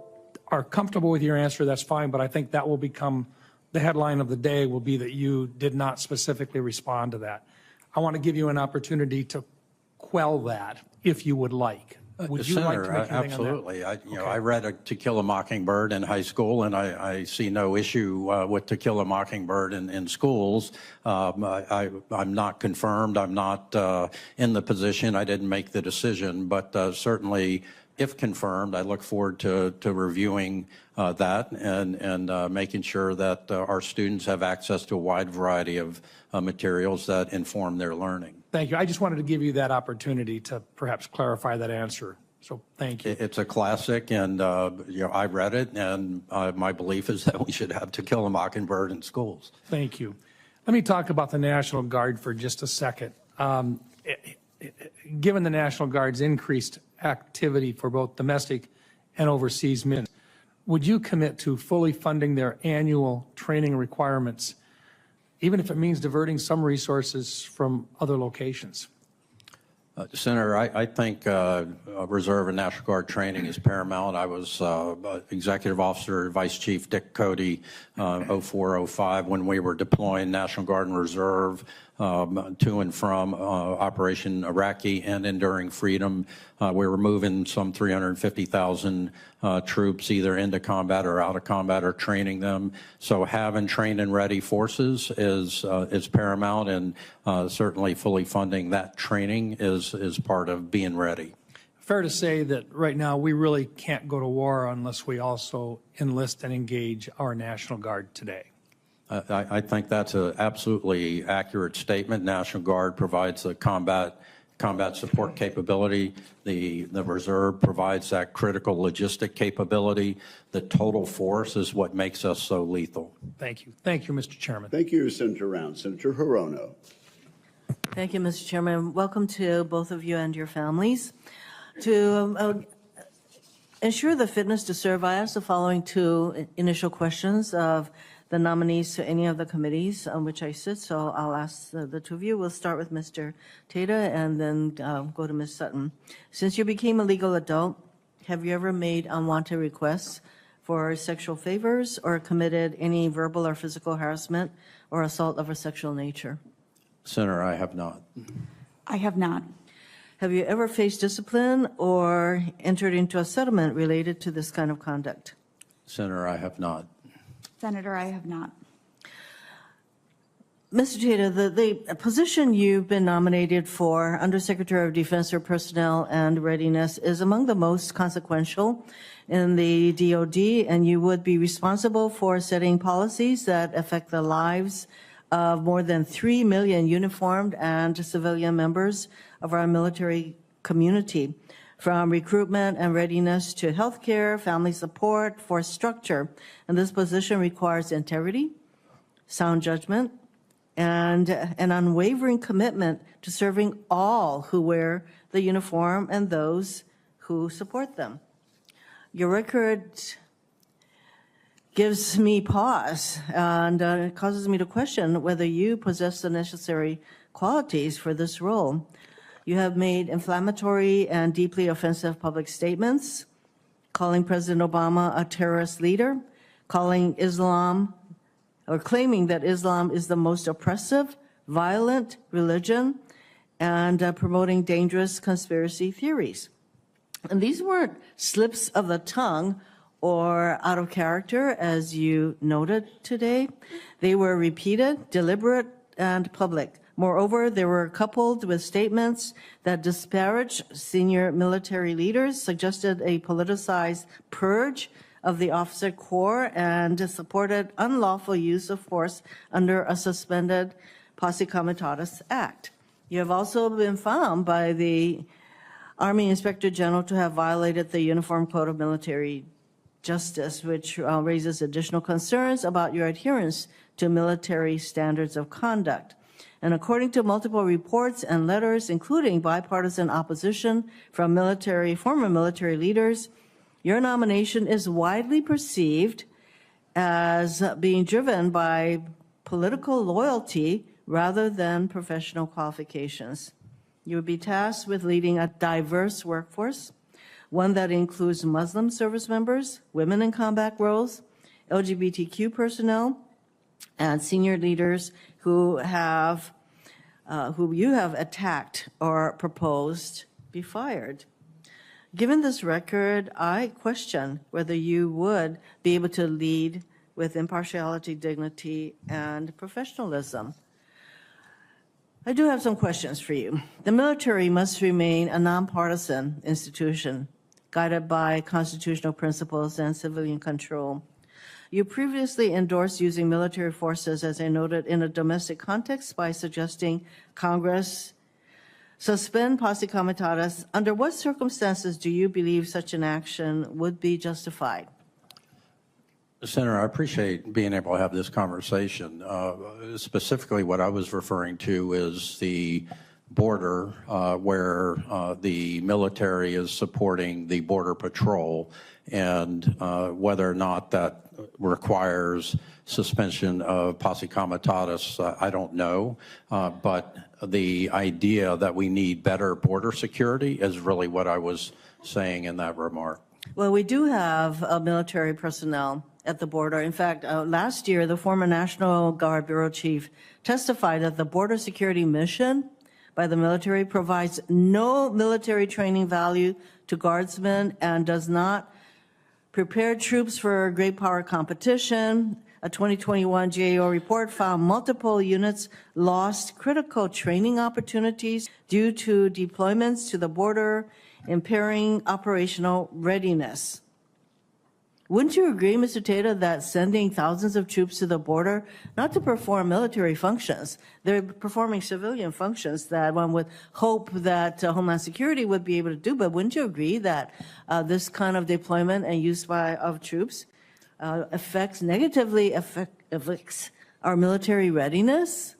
G: are comfortable with your answer, that's fine, but I think that will become the headline of the day, will be that you did not specifically respond to that. I want to give you an opportunity to quell that, if you would like. Would you like to make anything
C: absolutely.
G: on that?
C: I read To Kill a Mockingbird in high school, and I see no issue with To Kill a Mockingbird in schools. I'm not confirmed. I'm not in the position. I didn't make the decision, but certainly, if confirmed, I look forward to reviewing that and making sure that our students have access to a wide variety of materials that inform their learning.
G: Thank you. I just wanted to give you that opportunity to perhaps clarify that answer. So thank you.
C: It's a classic, and I read it, and my belief is that we should have To Kill a Mockingbird in schools.
G: Thank you. Let me talk about the National Guard for just a second. Given the National Guard's increased activity for both domestic and overseas missions, would you commit to fully funding their annual training requirements, even if it means diverting some resources from other locations?
C: Senator, I think Reserve and National Guard training is paramount. I was Executive Officer, Vice Chief Dick Cody, 04-05, when we were deploying National Guard and Reserve to and from Operation Iraqi and Enduring Freedom. We were moving some 350,000 troops either into combat or out of combat, or training them. So having trained and ready forces is paramount, and certainly fully funding that training is part of being ready.
G: Fair to say that right now we really can't go to war unless we also enlist and engage our National Guard today.
C: I think that's an absolutely accurate statement. National Guard provides the combat support capability. The Reserve provides that critical logistic capability. The total force is what makes us so lethal.
G: Thank you. Thank you, Mr. Chairman.
B: Thank you, Senator Round. Senator Hirono.
H: Thank you, Mr. Chairman. Welcome to both of you and your families. To ensure the fitness to serve, I asked the following two initial questions of the nominees to any of the committees on which I sit. So I'll ask the two of you. We'll start with Mr. Tata and then go to Ms. Sutton. Since you became a legal adult, have you ever made unwanted requests for sexual favors or committed any verbal or physical harassment or assault of a sexual nature?
C: Senator, I have not.
D: I have not.
H: Have you ever faced discipline or entered into a settlement related to this kind of conduct?
C: Senator, I have not.
D: Senator, I have not.
H: Mr. Tata, the position you've been nominated for, Undersecretary of Defense for Personnel and Readiness, is among the most consequential in the DoD, and you would be responsible for setting policies that affect the lives of more than 3 million uniformed and civilian members of our military community, from recruitment and readiness to healthcare, family support, force structure. And this position requires integrity, sound judgment, and an unwavering commitment to serving all who wear the uniform and those who support them. Your record gives me pause, and it causes me to question whether you possess the necessary qualities for this role. You have made inflammatory and deeply offensive public statements, calling President Obama a terrorist leader, calling Islam or claiming that Islam is the most oppressive, violent religion, and promoting dangerous conspiracy theories. And these weren't slips of the tongue or out of character, as you noted today. They were repeated, deliberate, and public. Moreover, they were coupled with statements that disparaged senior military leaders, suggested a politicized purge of the officer corps, and supported unlawful use of force under a suspended Posse Comitatus Act. You have also been found by the Army Inspector General to have violated the Uniform Code of Military Justice, which raises additional concerns about your adherence to military standards of conduct. And according to multiple reports and letters, including bipartisan opposition from former military leaders, your nomination is widely perceived as being driven by political loyalty rather than professional qualifications. You will be tasked with leading a diverse workforce, one that includes Muslim service members, women in combat roles, LGBTQ personnel, and senior leaders who you have attacked or proposed be fired. Given this record, I question whether you would be able to lead with impartiality, dignity, and professionalism. I do have some questions for you. The military must remain a nonpartisan institution, guided by constitutional principles and civilian control. You previously endorsed using military forces, as I noted, in a domestic context by suggesting Congress suspend Posse Comitatus. Under what circumstances do you believe such an action would be justified?
C: Senator, I appreciate being able to have this conversation. Specifically, what I was referring to is the border where the military is supporting the Border Patrol, and whether or not that requires suspension of Posse Comitatus, I don't know. But the idea that we need better border security is really what I was saying in that remark.
H: Well, we do have military personnel at the border. In fact, last year, the former National Guard Bureau Chief testified that the border security mission by the military provides no military training value to guardsmen and does not prepare troops for great power competition. A 2021 GAO report found multiple units lost critical training opportunities due to deployments to the border, impairing operational readiness. Wouldn't you agree, Mr. Tata, that sending thousands of troops to the border, not to perform military functions, they're performing civilian functions that one would hope that Homeland Security would be able to do, but wouldn't you agree that this kind of deployment and use of troops negatively affects our military readiness?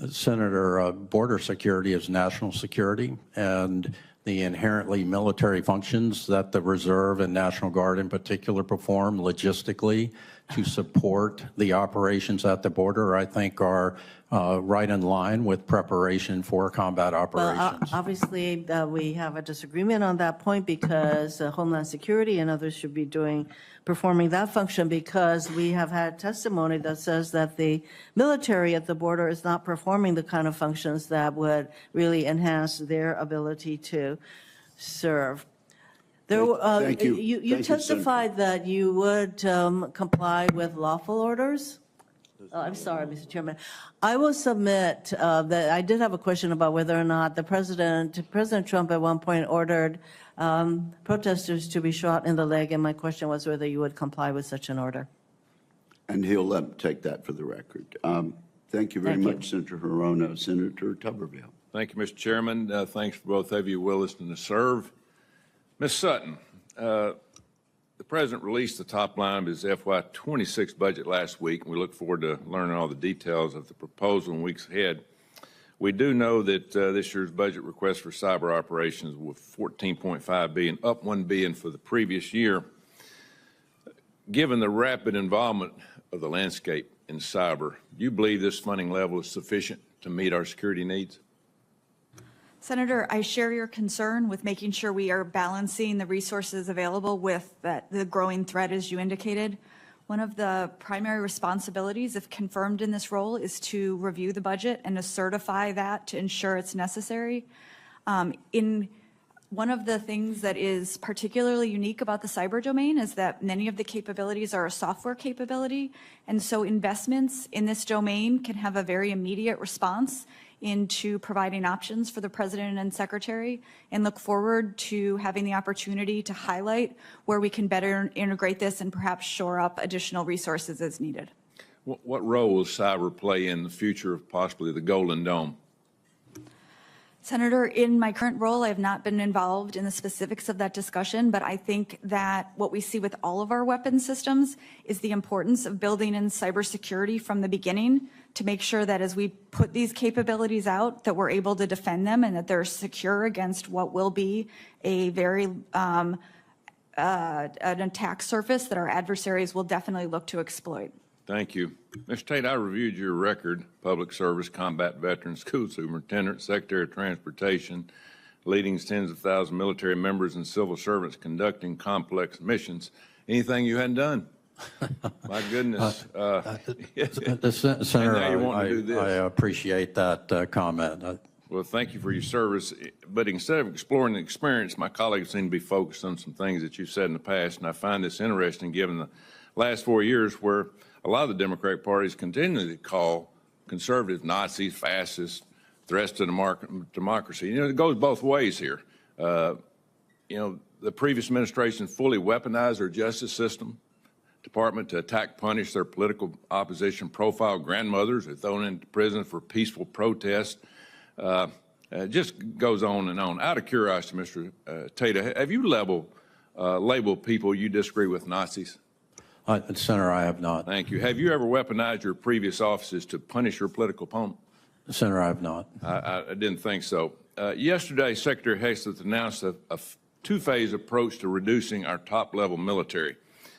C: Senator, border security is national security, and the inherently military functions that the Reserve and National Guard in particular perform logistically to support the operations at the border, I think are right in line with preparation for combat operations.
H: Well, obviously, we have a disagreement on that point because Homeland Security and others should be performing that function, because we have had testimony that says that the military at the border is not performing the kind of functions that would really enhance their ability to serve.
B: Thank you.
H: You testified that you would comply with lawful orders? I'm sorry, Mr. Chairman. I will submit that I did have a question about whether or not President Trump at one point ordered protesters to be shot in the leg, and my question was whether you would comply with such an order.
B: And he'll take that for the record. Thank you very much, Senator Hirono. Senator Tuberville.
I: Thank you, Mr. Chairman. Thanks for both of you willing to serve. Ms. Sutton, the President released the top line of his FY26 budget last week, and we look forward to learning all the details of the proposal in weeks ahead. We do know that this year's budget request for cyber operations was $14.5 billion, up $1 billion for the previous year. Given the rapid involvement of the landscape in cyber, do you believe this funding level is sufficient to meet our security needs?
D: Senator, I share your concern with making sure we are balancing the resources available with the growing threat, as you indicated. One of the primary responsibilities, if confirmed in this role, is to review the budget and to certify that to ensure it's necessary. One of the things that is particularly unique about the cyber domain is that many of the capabilities are a software capability, and so investments in this domain can have a very immediate response into providing options for the President and Secretary, and look forward to having the opportunity to highlight where we can better integrate this and perhaps shore up additional resources as needed.
I: What role will cyber play in the future of possibly the Golden Dome?
D: Senator, in my current role, I have not been involved in the specifics of that discussion, but I think that what we see with all of our weapon systems is the importance of building in cybersecurity from the beginning to make sure that as we put these capabilities out, that we're able to defend them and that they're secure against what will be a very an attack surface that our adversaries will definitely look to exploit.
I: Thank you. Mr. Tate, I reviewed your record, public service, combat veteran, school superintendent, secretary of transportation, leading tens of thousands of military members and civil servants conducting complex missions. Anything you hadn't done? My goodness.
C: Senator,
I: now you want to do this.
C: I appreciate that comment.
I: Well, thank you for your service. But instead of exploring the experience, my colleagues seem to be focused on some things that you've said in the past, and I find this interesting given the last 4 years where a lot of the Democratic parties continually call conservative Nazis, fascists, threats to democracy. You know, it goes both ways here. You know, the previous administration fully weaponized their justice system department to attack, punish their political opposition, profile grandmothers, are thrown into prison for peaceful protest. It just goes on and on. Out of curiosity, Mr. Tata, have you labeled people you disagree with Nazis?
C: Senator, I have not.
I: Thank you. Have you ever weaponized your previous offices to punish your political opponent?
C: Senator, I have not.
I: I didn't think so. Yesterday, Secretary Hegseth announced a two-phase approach to reducing our top-level military.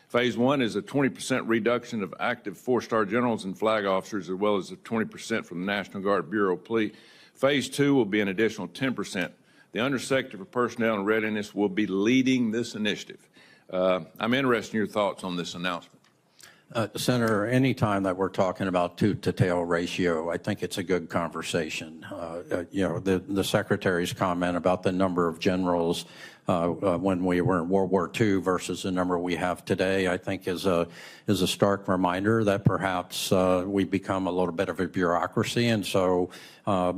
I: Phase one is a 20% reduction of active four-star generals and flag officers, as well as a 20% from the National Guard Bureau Plea. Phase two will be an additional 10%. The Undersecretary for Personnel and Readiness will be leading this initiative. I'm interested in your thoughts on this announcement.
C: Senator, anytime that we're talking about tooth-to-tail ratio, I think it's a good conversation. You know, the Secretary's comment about the number of generals when we were in World War II versus the number we have today, I think is a stark reminder that perhaps we become a little bit of a bureaucracy. And so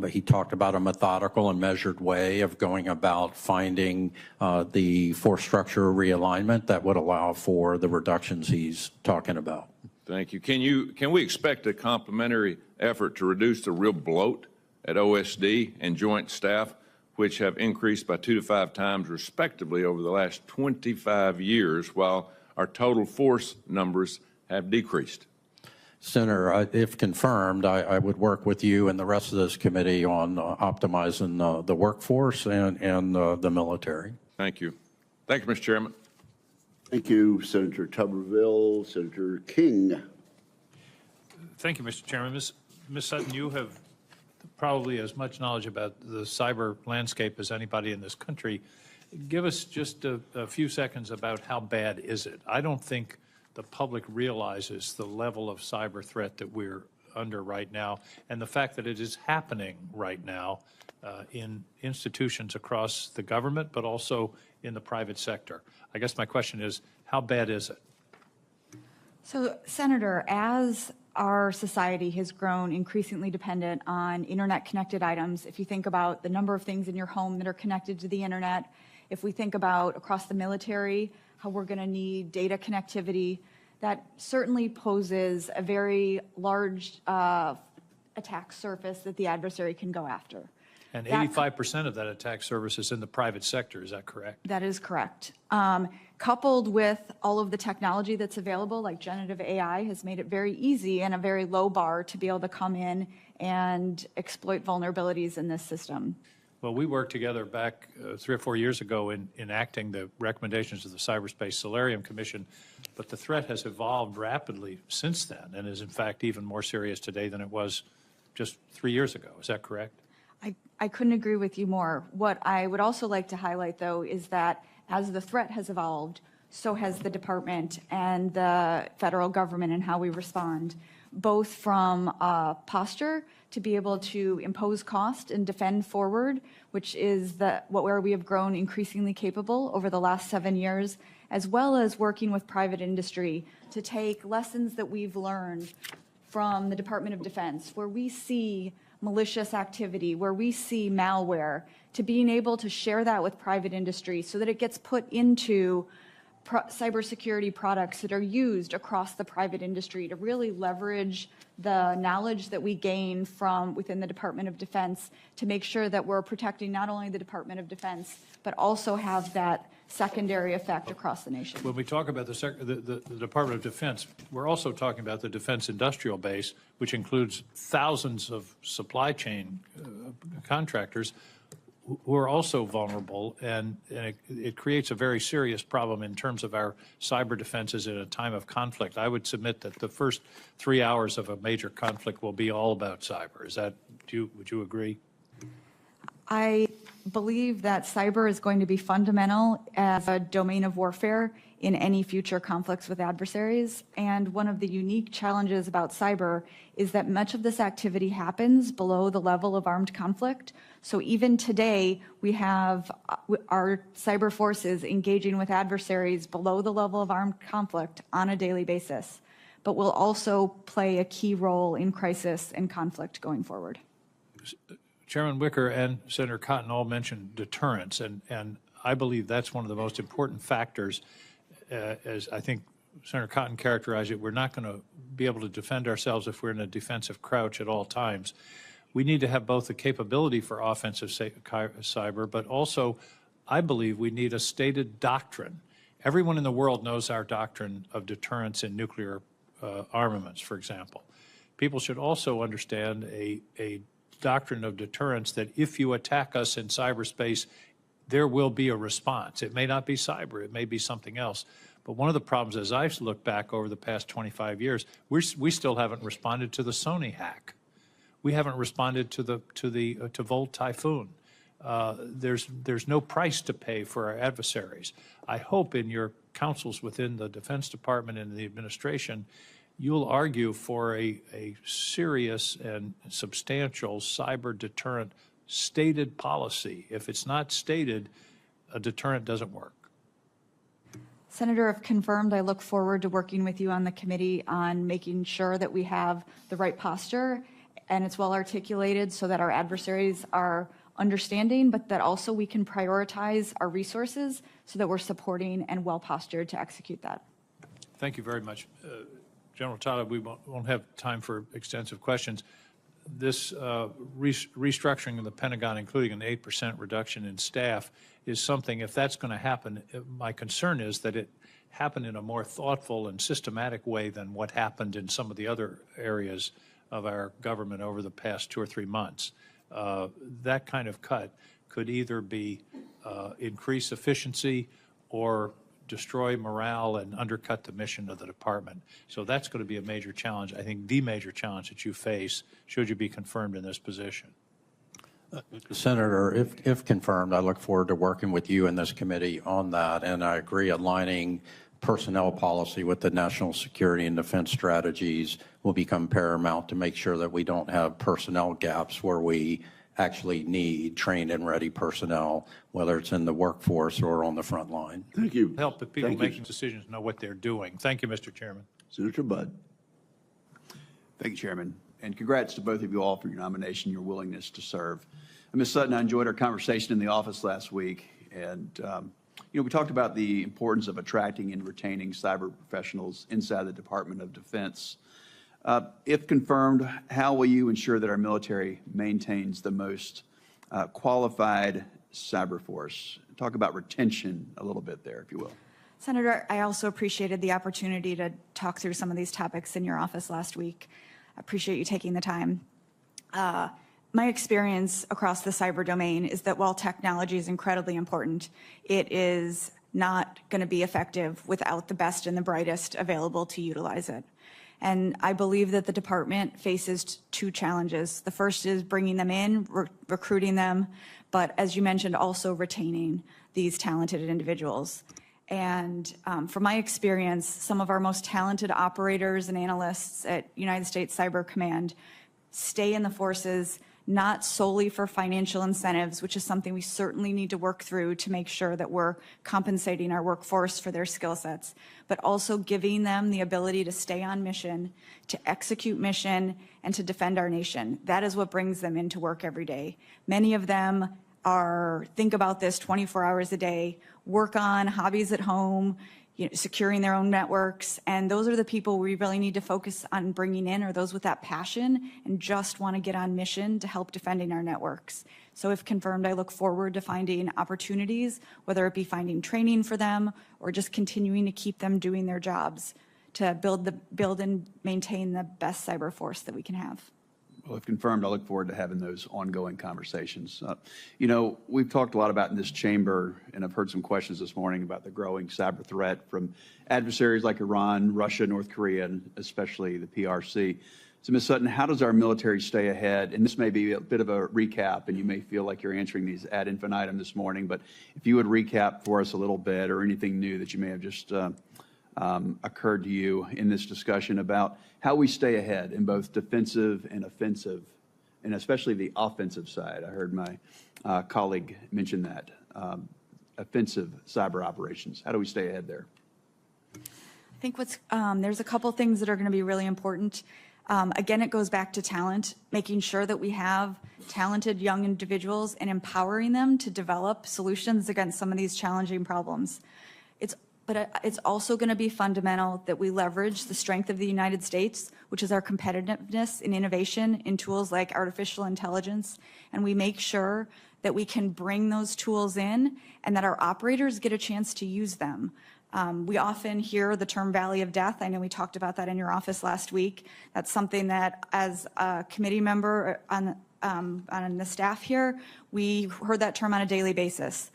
C: he talked about a methodical and measured way of going about finding the force structure realignment that would allow for the reductions he's talking about.
I: Thank you. Can we expect a complementary effort to reduce the real bloat at OSD and joint staff, which have increased by 2 to 5 times respectively over the last 25 years, while our total force numbers have decreased?
C: Senator, if confirmed, I would work with you and the rest of this committee on optimizing the workforce and the military.
I: Thank you. Thank you, Mr. Chairman.
B: Thank you, Senator Tuberville. Senator King.
J: Thank you, Mr. Chairman. Ms. Sutton, you have probably as much knowledge about the cyber landscape as anybody in this country. Give us just a few seconds about how bad is it? I don't think the public realizes the level of cyber threat that we're under right now, and the fact that it is happening right now in institutions across the government, but also in the private sector. I guess my question is, how bad is it?
D: So, Senator, as our society has grown increasingly dependent on internet-connected items, if you think about the number of things in your home that are connected to the internet, if we think about across the military, how we're going to need data connectivity, that certainly poses a very large attack surface that the adversary can go after.
J: And 85% of that attack surface is in the private sector, is that correct?
D: That is correct. Coupled with all of the technology that's available, like generative AI, has made it very easy and a very low bar to be able to come in and exploit vulnerabilities in this system.
J: Well, we worked together back 3 or 4 years ago in enacting the recommendations of the Cyberspace Solarium Commission, but the threat has evolved rapidly since then and is in fact even more serious today than it was just 3 years ago. Is that correct?
D: I couldn't agree with you more. What I would also like to highlight, though, is that as the threat has evolved, so has the department and the federal government and how we respond, both from posture to be able to impose cost and defend forward, which is where we have grown increasingly capable over the last 7 years, as well as working with private industry to take lessons that we've learned from the Department of Defense, where we see malicious activity, where we see malware, to being able to share that with private industry so that it gets put into cybersecurity products that are used across the private industry to really leverage the knowledge that we gain from within the Department of Defense to make sure that we're protecting not only the Department of Defense, but also have that secondary effect across the nation.
J: When we talk about the Department of Defense, we're also talking about the defense industrial base, which includes thousands of supply chain contractors who are also vulnerable, and it creates a very serious problem in terms of our cyber defenses in a time of conflict. I would submit that the first 3 hours of a major conflict will be all about cyber. Would you agree?
D: I believe that cyber is going to be fundamental as a domain of warfare in any future conflicts with adversaries. And one of the unique challenges about cyber is that much of this activity happens below the level of armed conflict. So even today, we have our cyber forces engaging with adversaries below the level of armed conflict on a daily basis, but will also play a key role in crisis and conflict going forward.
J: Chairman Wicker and Senator Cotton all mentioned deterrence, and I believe that's one of the most important factors. As I think Senator Cotton characterized it, we're not going to be able to defend ourselves if we're in a defensive crouch at all times. We need to have both the capability for offensive cyber, but also, I believe, we need a stated doctrine. Everyone in the world knows our doctrine of deterrence in nuclear armaments, for example. People should also understand a doctrine of deterrence that if you attack us in cyberspace, there will be a response. It may not be cyber, it may be something else. But one of the problems, as I've looked back over the past 25 years, we still haven't responded to the Sony hack. We haven't responded to Volt Typhoon. There's no price to pay for our adversaries. I hope in your counsels within the Defense Department and the administration, you'll argue for a serious and substantial cyber deterrent stated policy. If it's not stated, a deterrent doesn't work.
D: Senator, if confirmed, I look forward to working with you on the committee on making sure that we have the right posture and it's well articulated so that our adversaries are understanding, but that also we can prioritize our resources so that we're supporting and well postured to execute that.
J: Thank you very much. General Tata, we won't have time for extensive questions. This restructuring of the Pentagon, including an 8% reduction in staff, is something, if that's going to happen, my concern is that it happen in a more thoughtful and systematic way than what happened in some of the other areas of our government over the past 2 or 3 months. That kind of cut could either be increase efficiency or destroy morale and undercut the mission of the department. So that's going to be a major challenge, I think the major challenge that you face should you be confirmed in this position.
C: Senator, if confirmed, I look forward to working with you in this committee on that, and I agree aligning personnel policy with the national security and defense strategies will become paramount to make sure that we don't have personnel gaps where we actually need trained and ready personnel, whether it's in the workforce or on the front line.
B: Thank you.
J: Help the people
B: Thank you.
J: making decisions know what they're doing. Thank you, Mr. Chairman.
B: Senator Budd.
K: Thank you, Chairman. And congrats to both of you all for your nomination, your willingness to serve. Ms. Sutton, I enjoyed our conversation in the office last week. And, we talked about the importance of attracting and retaining cyber professionals inside the Department of Defense. If confirmed, how will you ensure that our military maintains the most qualified cyber force? Talk about retention a little bit there, if you will.
D: Senator, I also appreciated the opportunity to talk through some of these topics in your office last week. I appreciate you taking the time. My experience across the cyber domain is that while technology is incredibly important, it is not going to be effective without the best and the brightest available to utilize it. And I believe that the department faces two challenges. The first is bringing them in, recruiting them, but as you mentioned, also retaining these talented individuals. And from my experience, some of our most talented operators and analysts at United States Cyber Command stay in the forces not solely for financial incentives, which is something we certainly need to work through to make sure that we're compensating our workforce for their skill sets, but also giving them the ability to stay on mission, to execute mission, and to defend our nation. That is what brings them into work every day. Many of them think about this 24 hours a day, work on hobbies at home, securing their own networks, and those are the people we really need to focus on bringing in, are those with that passion and just want to get on mission to help defending our networks. So if confirmed, I look forward to finding opportunities, whether it be finding training for them or just continuing to keep them doing their jobs to build and maintain the best cyber force that we can have.
K: Well, if confirmed, I look forward to having those ongoing conversations. We've talked a lot about in this chamber, and I've heard some questions this morning about the growing cyber threat from adversaries like Iran, Russia, North Korea, and especially the PRC. So, Ms. Sutton, how does our military stay ahead? And this may be a bit of a recap, and you may feel like you're answering these ad infinitum this morning, but if you would recap for us a little bit, or anything new that you may have just occurred to you in this discussion about how we stay ahead in both defensive and offensive, and especially the offensive side. I heard my colleague mention that. Offensive cyber operations. How do we stay ahead there?
D: I think there's a couple things that are going to be really important. Again, it goes back to talent, making sure that we have talented young individuals and empowering them to develop solutions against some of these challenging problems. But it's also going to be fundamental that we leverage the strength of the United States, which is our competitiveness and innovation in tools like artificial intelligence, and we make sure that we can bring those tools in and that our operators get a chance to use them. We often hear the term Valley of Death. I know we talked about that in your office last week. That's something that, as a committee member on the staff here, we heard that term on a daily basis.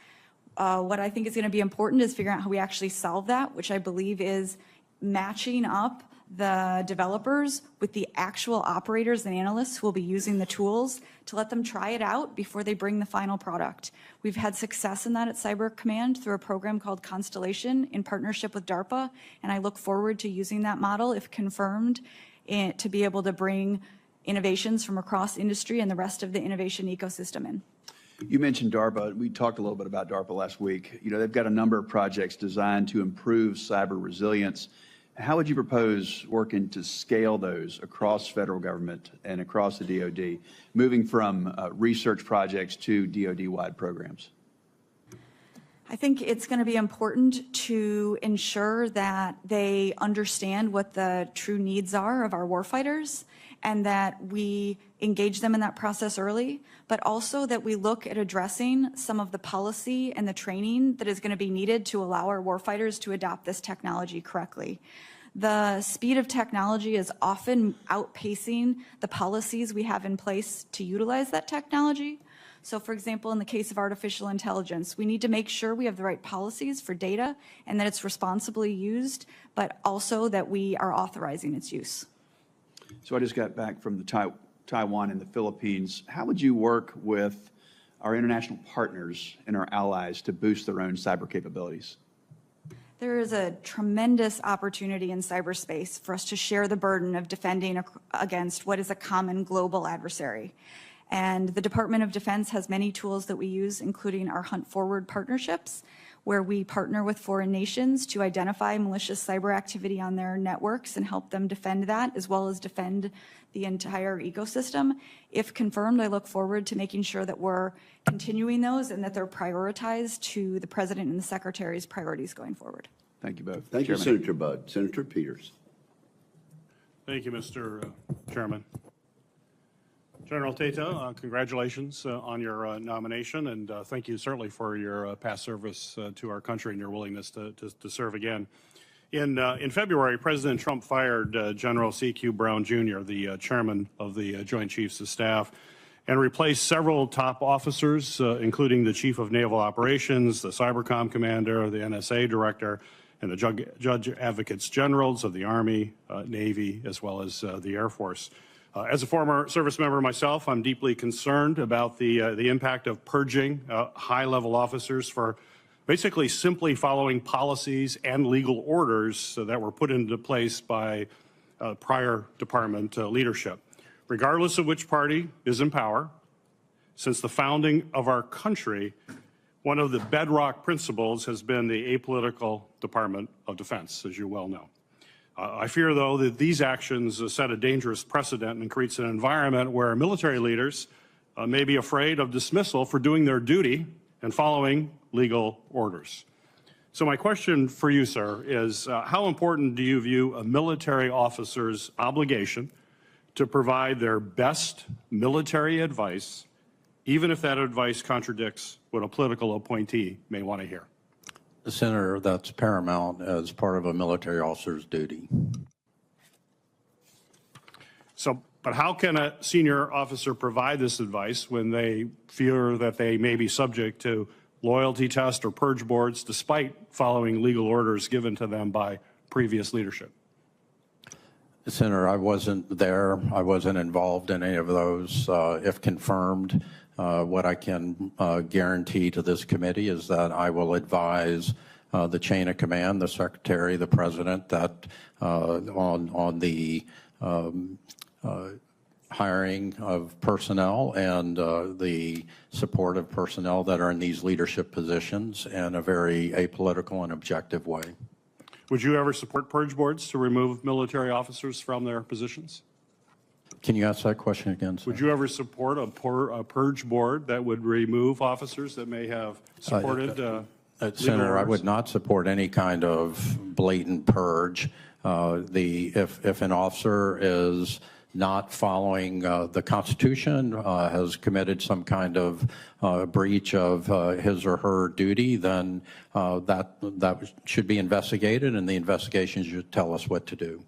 D: What I think is going to be important is figuring out how we actually solve that, which I believe is matching up the developers with the actual operators and analysts who will be using the tools to let them try it out before they bring the final product. We've had success in that at Cyber Command through a program called Constellation in partnership with DARPA, and I look forward to using that model, if confirmed, to be able to bring innovations from across industry and the rest of the innovation ecosystem in.
K: You mentioned DARPA. We talked a little bit about DARPA last week. They've got a number of projects designed to improve cyber resilience. How would you propose working to scale those across federal government and across the DoD, moving from research projects to DoD-wide programs?
D: I think it's going to be important to ensure that they understand what the true needs are of our warfighters and that we engage them in that process early, but also that we look at addressing some of the policy and the training that is going to be needed to allow our warfighters to adopt this technology correctly. The speed of technology is often outpacing the policies we have in place to utilize that technology. So, for example, in the case of artificial intelligence, we need to make sure we have the right policies for data and that it's responsibly used, but also that we are authorizing its use.
K: So I just got back from Taiwan and the Philippines. How would you work with our international partners and our allies to boost their own cyber capabilities?
D: There is a tremendous opportunity in cyberspace for us to share the burden of defending against what is a common global adversary. And the Department of Defense has many tools that we use, including our Hunt Forward partnerships, where we partner with foreign nations to identify malicious cyber activity on their networks and help them defend that, as well as defend the entire ecosystem. If confirmed, I look forward to making sure that we're continuing those and that they're prioritized to the President and the Secretary's priorities going forward.
K: Thank you both.
B: Thank you, Senator Budd. Senator Peters.
L: Thank you, Mr. Chairman. General Tata, congratulations on your nomination, and thank you certainly for your past service to our country and your willingness to serve again. In February, President Trump fired General C.Q. Brown, Jr., the chairman of the Joint Chiefs of Staff, and replace several top officers, including the Chief of Naval Operations, the Cybercom Commander, the NSA Director, and the Judge Advocates Generals of the Army, Navy, as well as the Air Force. As a former service member myself, I'm deeply concerned about the impact of purging high-level officers for basically simply following policies and legal orders that were put into place by prior department leadership. Regardless of which party is in power, since the founding of our country, one of the bedrock principles has been the apolitical Department of Defense, as you well know. I fear, though, that these actions set a dangerous precedent and creates an environment where military leaders may be afraid of dismissal for doing their duty and following legal orders. So my question for you, sir, is how important do you view a military officer's obligation to provide their best military advice, even if that advice contradicts what a political appointee may want to hear?
C: Senator, that's paramount as part of a military officer's duty.
L: So, but how can a senior officer provide this advice when they fear that they may be subject to loyalty tests or purge boards despite following legal orders given to them by previous leadership?
C: Senator, I wasn't there. I wasn't involved in any of those. If confirmed, what I can guarantee to this committee is that I will advise the chain of command, the Secretary, the President, that on the hiring of personnel and the support of personnel that are in these leadership positions in a very apolitical and objective way.
L: Would you ever support purge boards to remove military officers from their positions?
C: Can you ask that question again, sir?
L: Would you ever support a purge board that would remove officers that may have supported
C: Senator, I would not support any kind of blatant purge. If an officer is not following the Constitution, has committed some kind of breach of his or her duty, then that should be investigated, and the investigation should tell us what to do.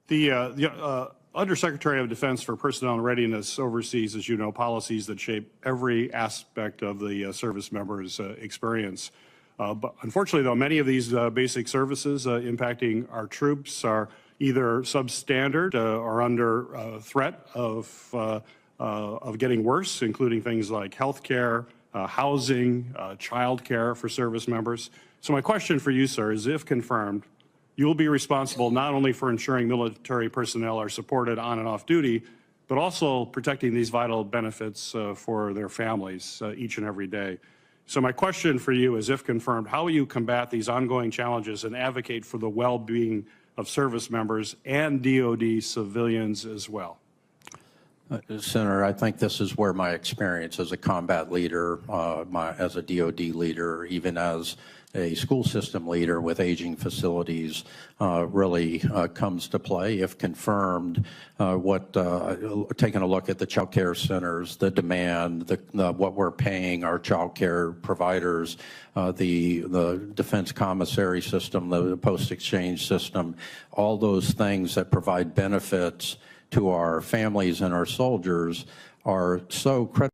L: The Undersecretary of Defense for Personnel and Readiness oversees, as you know, policies that shape every aspect of the service member's experience. But unfortunately, though, many of these basic services impacting our troops are either substandard or under threat of getting worse, including things like health care, housing, child care for service members. So my question for you, sir, is if confirmed, you will be responsible not only for ensuring military personnel are supported on and off duty, but also protecting these vital benefits for their families each and every day. So my question for you is, if confirmed, how will you combat these ongoing challenges and advocate for the well-being of service members and DoD civilians as well?
C: Senator, I think this is where my experience as a combat leader, as a DoD leader, even as a school system leader with aging facilities really comes to play. If confirmed, taking a look at the child care centers, the demand, what we're paying our child care providers, the defense commissary system, the post-exchange system, all those things that provide benefits to our families and our soldiers are so critical.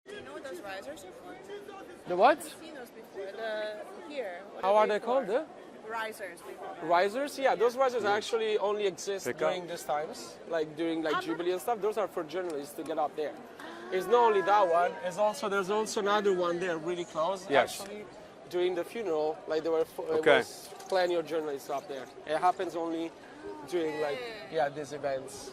M: Do you know what those risers are for?
N: The what?
M: I've seen those before. Here.
N: How are they called?
M: Risers.
N: Risers? Yeah, those risers actually only exist during these times, like during Jubilee and stuff. Those are for journalists to get up there. It's not only that one. There's also another one there really close.
O: Yes.
N: Actually, during the funeral, there were was plenty of journalists up there. It happens only during these events.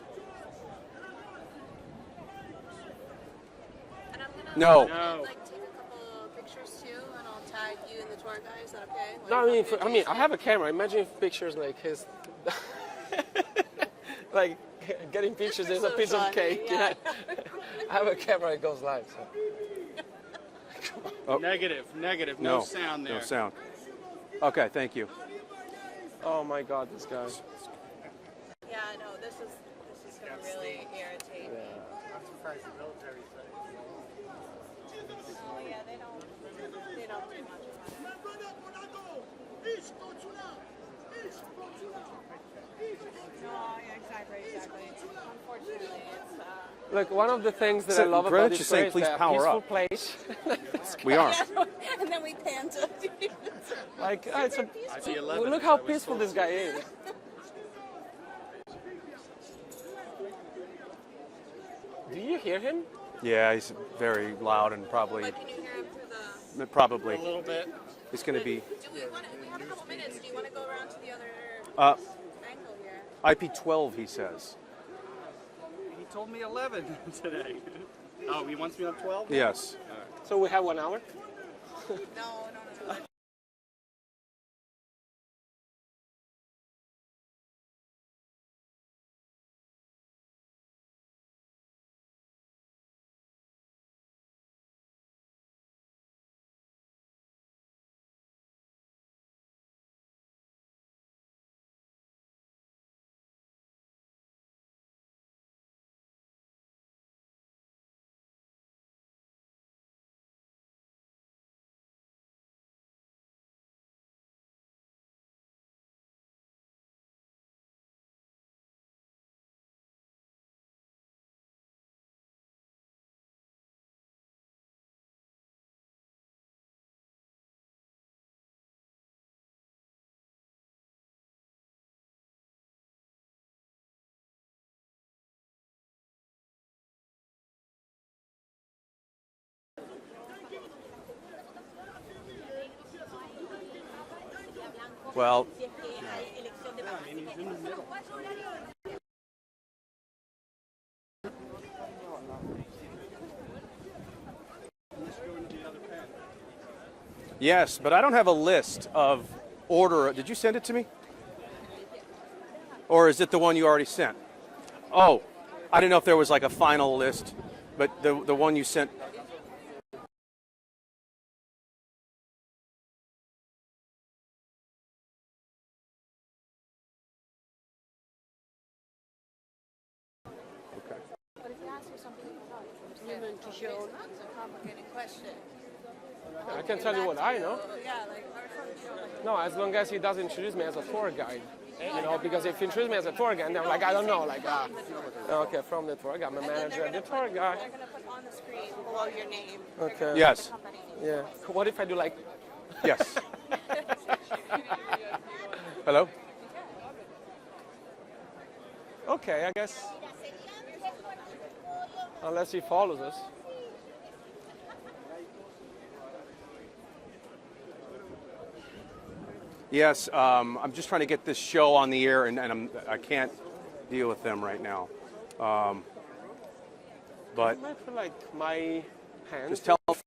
M: And I'm gonna take a couple pictures too, and I'll tag you and the tour guide. Is that okay?
N: No, I mean, I have a camera. Imagine if pictures like his, getting pictures is a piece of cake. Yeah. I have a camera. It goes live. So.
O: Oh.
K: Negative. No sound there.
O: No sound. Okay, thank you.
N: Oh my God, this guy.
M: Yeah, I know. This is really irritate me.
P: I'm surprised the military said it.
M: Oh yeah, they don't do much about it. No, yeah, exactly. Unfortunately, it's
N: Look, one of the things that I love about
O: Greenwich
N: this
O: is saying,
N: place,
O: please
N: they're a
O: power
N: peaceful
O: up.
N: place.
O: We are.
M: and then we pan to
N: Like, look how peaceful this guy is. Do you hear him?
O: Yeah, he's very loud and probably.
M: But can you hear him through the...
O: Probably.
P: A little bit.
O: He's going to be.
M: we have a couple minutes. Do you want to go around to the other angle here?
O: IP 12, he says.
P: He told me 11 today. Oh, he wants me on 12?
O: Yes.
N: So we have 1 hour?
M: No.
O: Well, yes, but I don't have a list of order. Did you send it to me? Or is it the one you already sent? Oh, I didn't know if there was like a final list, but the one you sent.
M: But if you ask for something, it's a complicated question.
N: I can tell you what I know.
M: Yeah, like,
N: No, as long as he doesn't introduce me as a tour guide. You know, because if he introduces me as a tour guide, then I'm like, I don't know, like, okay, from the tour guide, I'm a manager, the tour guide.
M: they're going to put on the screen below your name.
N: Okay.
O: Yes.
N: Yeah. What if I do like?
O: Yes. Hello?
N: Okay, I guess. Unless he follows us.
O: Yes, I'm just trying to get this show on the air, and I can't deal with them right now. But
N: I feel like my hands.
O: just tell them.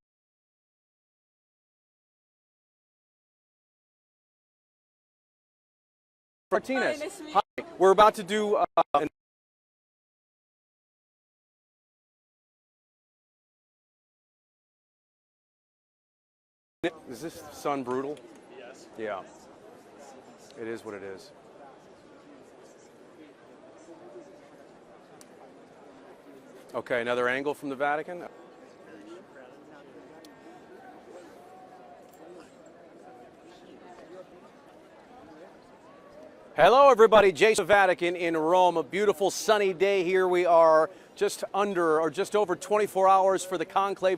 O: Martinez, hi. We're about to do Is this sun brutal?
P: Yes.
O: Yeah. It is what it is. Okay, another angle from the Vatican. Hello, everybody. Jason Vatican in Rome. A beautiful sunny day here. We are just under or just over 24 hours for the conclave.